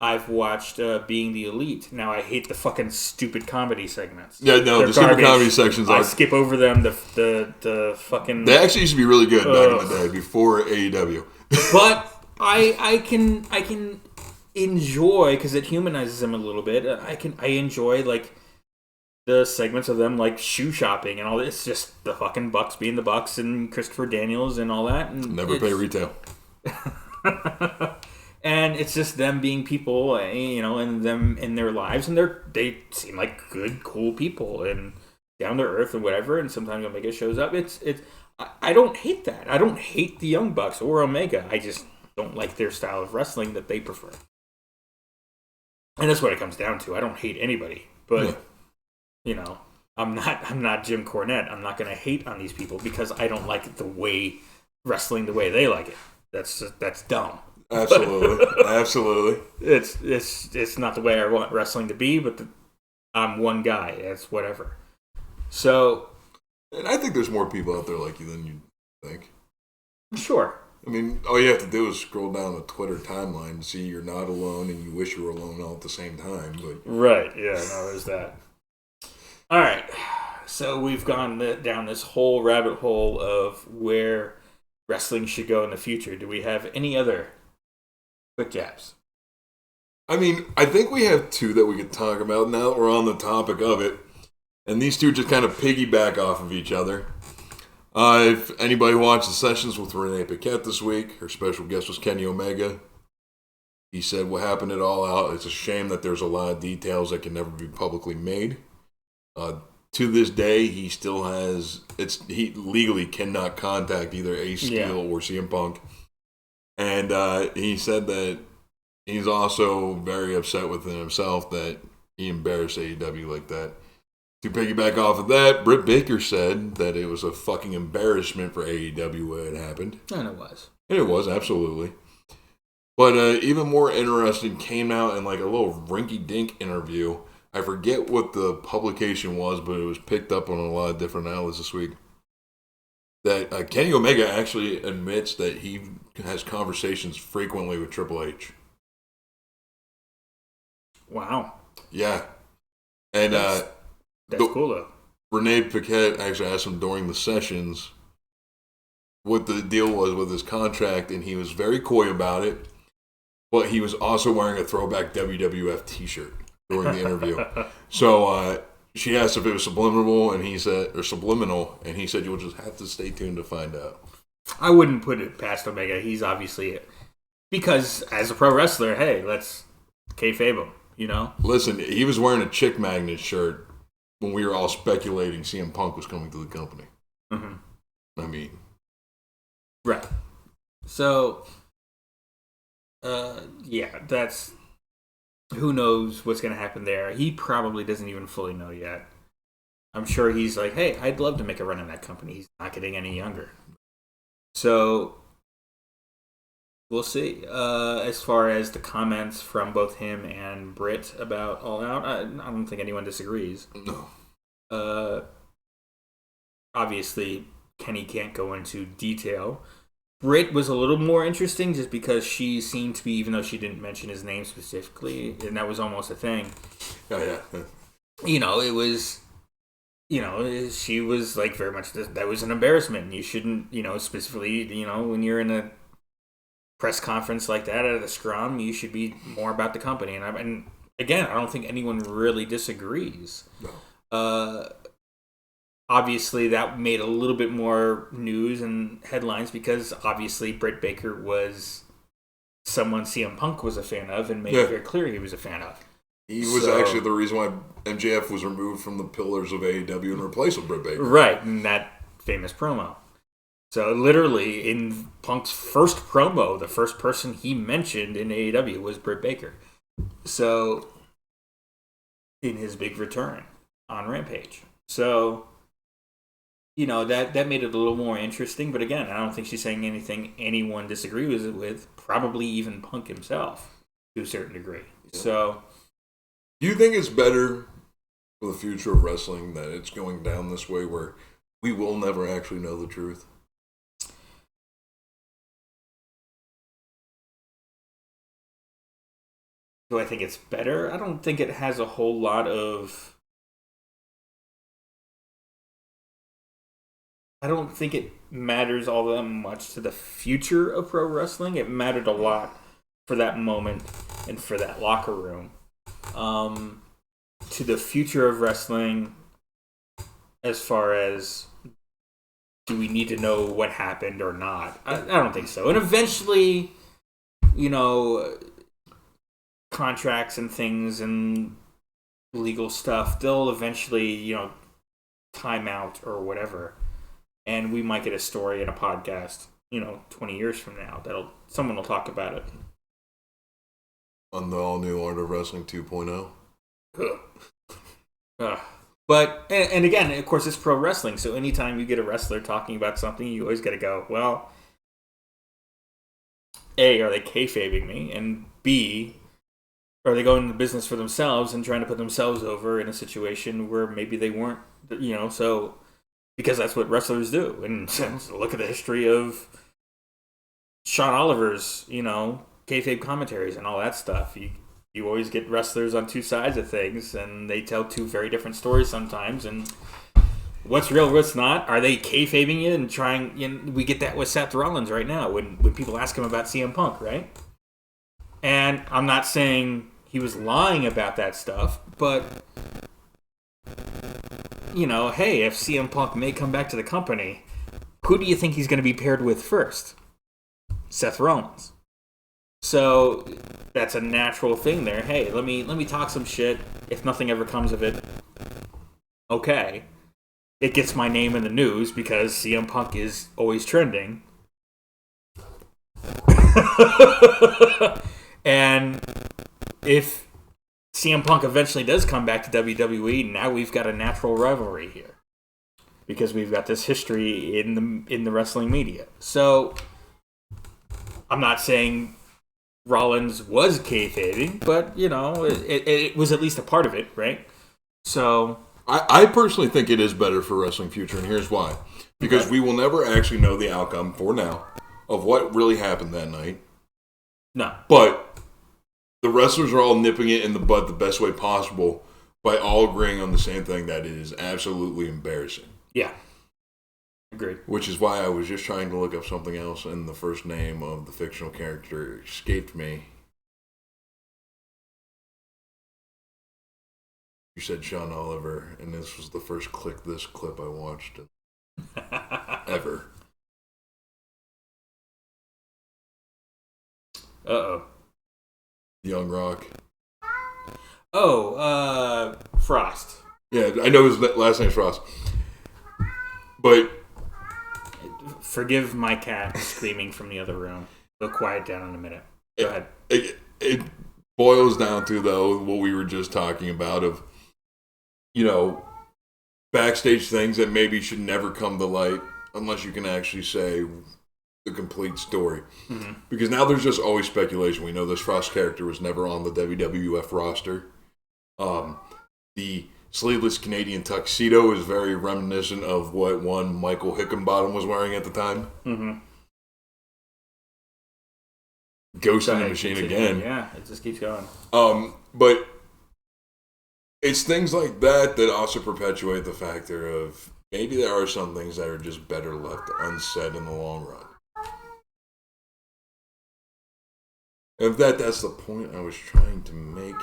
I've watched Being the Elite. Now I hate the fucking stupid comedy segments. Yeah, no, the stupid comedy sections. I skip over them. The fucking. They actually used to be really good back in the day before AEW. But I can enjoy, because it humanizes them a little bit. I enjoy the segments of them shoe shopping and all this. It's just the fucking Bucks being the Bucks and Christopher Daniels and all that. And never pay retail. And it's just them being people, and them in their lives, and they seem like good, cool people and down to earth and whatever. And sometimes Omega shows up. I don't hate that. I don't hate the Young Bucks or Omega. I just don't like their style of wrestling that they prefer. And that's what it comes down to. I don't hate anybody, but I'm not Jim Cornette. I'm not going to hate on these people because I don't like the way wrestling the way they like it. That's dumb. Absolutely, absolutely. It's not the way I want wrestling to be, but I'm one guy. It's whatever. So, and I think there's more people out there like you than you think. Sure. I mean, all you have to do is scroll down the Twitter timeline and see you're not alone, and you wish you were alone all at the same time. But right, yeah, no, there's that. All right, so we've gone down this whole rabbit hole of where wrestling should go in the future. Do we have any other quick jabs? I mean, I think we have two that we could talk about now that we're on the topic of it. And these two just kind of piggyback off of each other. If anybody watched the sessions with Renee Paquette this week, her special guest was Kenny Omega. He said what happened at All Out. It's a shame that there's a lot of details that can never be publicly made. To this day, he still has... He legally cannot contact either Ace Steel or CM Punk. And he said that he's also very upset with himself that he embarrassed AEW like that. To piggyback off of that, Britt Baker said that it was a fucking embarrassment for AEW when it happened. And it was. And it was, absolutely. But even more interesting came out in a little rinky-dink interview. I forget what the publication was, but it was picked up on a lot of different outlets this week. That Kenny Omega actually admits that he has conversations frequently with Triple H. Wow. Yeah. And that's cool, though. Renee Paquette actually asked him during the sessions what the deal was with his contract, and he was very coy about it, but he was also wearing a throwback WWF t-shirt during the interview. So she asked if it was subliminal, and he said you'll just have to stay tuned to find out. I wouldn't put it past Omega. He's obviously, because as a pro wrestler, hey, let's kayfabe him, Listen, he was wearing a Chick Magnet shirt when we were all speculating CM Punk was coming to the company. Mm-hmm. I mean... Right. So, yeah, that's... Who knows what's going to happen there. He probably doesn't even fully know yet. I'm sure he's like, hey, I'd love to make a run in that company. He's not getting any younger. So, we'll see. As far as the comments from both him and Britt about All Out, I don't think anyone disagrees. No. Obviously, Kenny can't go into detail. Britt was a little more interesting just because she seemed to be, even though she didn't mention his name specifically, and that was almost a thing. Oh, yeah. It was... she was like very much, that was an embarrassment. You shouldn't, specifically, when you're in a press conference like that at a scrum, you should be more about the company. And again, I don't think anyone really disagrees. No. Obviously, that made a little bit more news and headlines because obviously Britt Baker was someone CM Punk was a fan of and made it very clear he was a fan of. He was actually the reason why MJF was removed from the pillars of AEW and replaced with Britt Baker. Right, in that famous promo. So literally, in Punk's first promo, the first person he mentioned in AEW was Britt Baker. So, in his big return on Rampage. So, that made it a little more interesting. But again, I don't think she's saying anything anyone disagrees with. Probably even Punk himself, to a certain degree. Yeah. So... Do you think it's better for the future of wrestling that it's going down this way where we will never actually know the truth? Do I think it's better? I don't think it has a whole lot of... I don't think it matters all that much to the future of pro wrestling. It mattered a lot for that moment and for that locker room. To the future of wrestling, as far as do we need to know what happened or not? I don't think so. And eventually, contracts and things and legal stuff, they'll eventually, time out or whatever. And we might get a story in a podcast, 20 years from now. Someone will talk about it. On the all-new Art of Wrestling 2.0. But, and again, of course, it's pro wrestling, so anytime you get a wrestler talking about something, you always got to go, well, A, are they kayfabing me? And B, are they going into business for themselves and trying to put themselves over in a situation where maybe they weren't, so, because that's what wrestlers do. And look at the history of Sean Oliver's, kayfabe commentaries and all that stuff. You always get wrestlers on two sides of things, and they tell two very different stories sometimes. And what's real, what's not? Are they kayfabing you and trying? We get that with Seth Rollins right now when people ask him about CM Punk, right? And I'm not saying he was lying about that stuff, but hey, if CM Punk may come back to the company, who do you think he's going to be paired with first? Seth Rollins. So that's a natural thing there. Hey, let me talk some shit. If nothing ever comes of it, okay. It gets my name in the news because CM Punk is always trending. And if CM Punk eventually does come back to WWE, now we've got a natural rivalry here. Because we've got this history in the wrestling media. So I'm not saying Rollins was kayfabing, but, it was at least a part of it, right? So I personally think it is better for wrestling future, and here's why. Because we will never actually know the outcome, for now, of what really happened that night. No. But the wrestlers are all nipping it in the bud the best way possible by all agreeing on the same thing, that it is absolutely embarrassing. Yeah. Agreed. Which is why I was just trying to look up something else, and the first name of the fictional character escaped me. You said Sean Oliver, and this was the first this clip I watched ever. Uh-oh. Young Rock. Oh, Frost. Yeah, I know his last name's Frost. But forgive my cat screaming from the other room. They'll quiet down in a minute. Go ahead. It boils down to, though, what we were just talking about of, backstage things that maybe should never come to light unless you can actually say the complete story. Mm-hmm. Because now there's just always speculation. We know this Frost character was never on the WWF roster. The sleeveless Canadian tuxedo is very reminiscent of what one Michael Hickenbottom was wearing at the time. Mm-hmm. Ghost in the Machine again. Yeah, it just keeps going. But it's things like that that also perpetuate the factor of maybe there are some things that are just better left unsaid in the long run. And that's the point I was trying to make.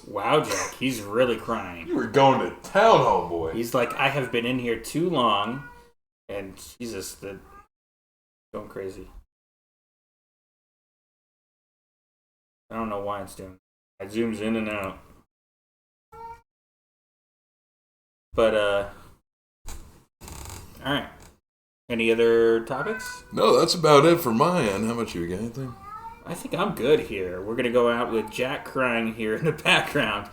Wow, Jack, he's really crying. You were going to town, homeboy. He's like, I have been in here too long, and Jesus, going crazy. I don't know why it's doing it. It zooms in and out. But, alright. Any other topics? No, that's about it for my end. How about you? Got anything? I think I'm good here. We're going to go out with Jack crying here in the background,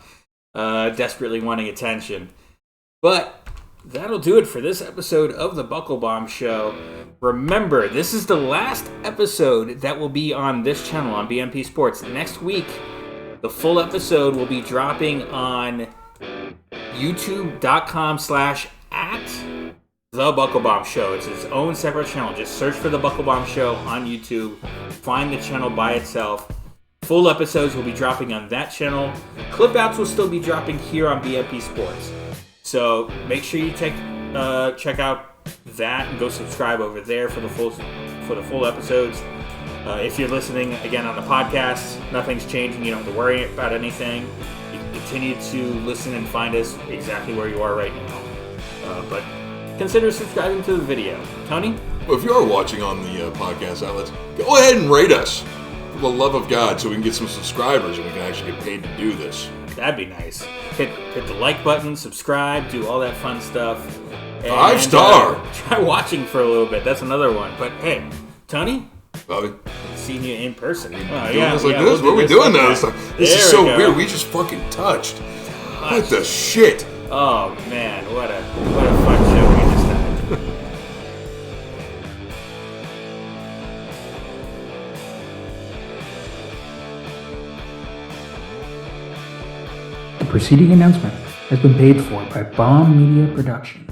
desperately wanting attention. But that'll do it for this episode of the Buckle Bomb Show. Remember, this is the last episode that will be on this channel, on BMP Sports. Next week, the full episode will be dropping on youtube.com/@The Buckle Bomb Show. It's its own separate channel. Just search for The Buckle Bomb Show on YouTube. Find the channel by itself. Full episodes will be dropping on that channel. Clip outs will still be dropping here on BMP Sports. So make sure you check out that and go subscribe over there for the full episodes. If you're listening again on the podcast, nothing's changing. You don't have to worry about anything. You can continue to listen and find us exactly where you are right now. But consider subscribing to the video. Tony? Well, if you are watching on the podcast outlets, go ahead and rate us for the love of God so we can get some subscribers and we can actually get paid to do this. That'd be nice. Hit the like button, subscribe, do all that fun stuff. And, 5-star! Try watching for a little bit. That's another one. But hey, Tony? Bobby? Seeing you in person. Doing this like this? What are we doing now? This is so weird. We just fucking touched. What the shit? Oh man, what a fun show we just had. The preceding announcement has been paid for by Bomb Media Production.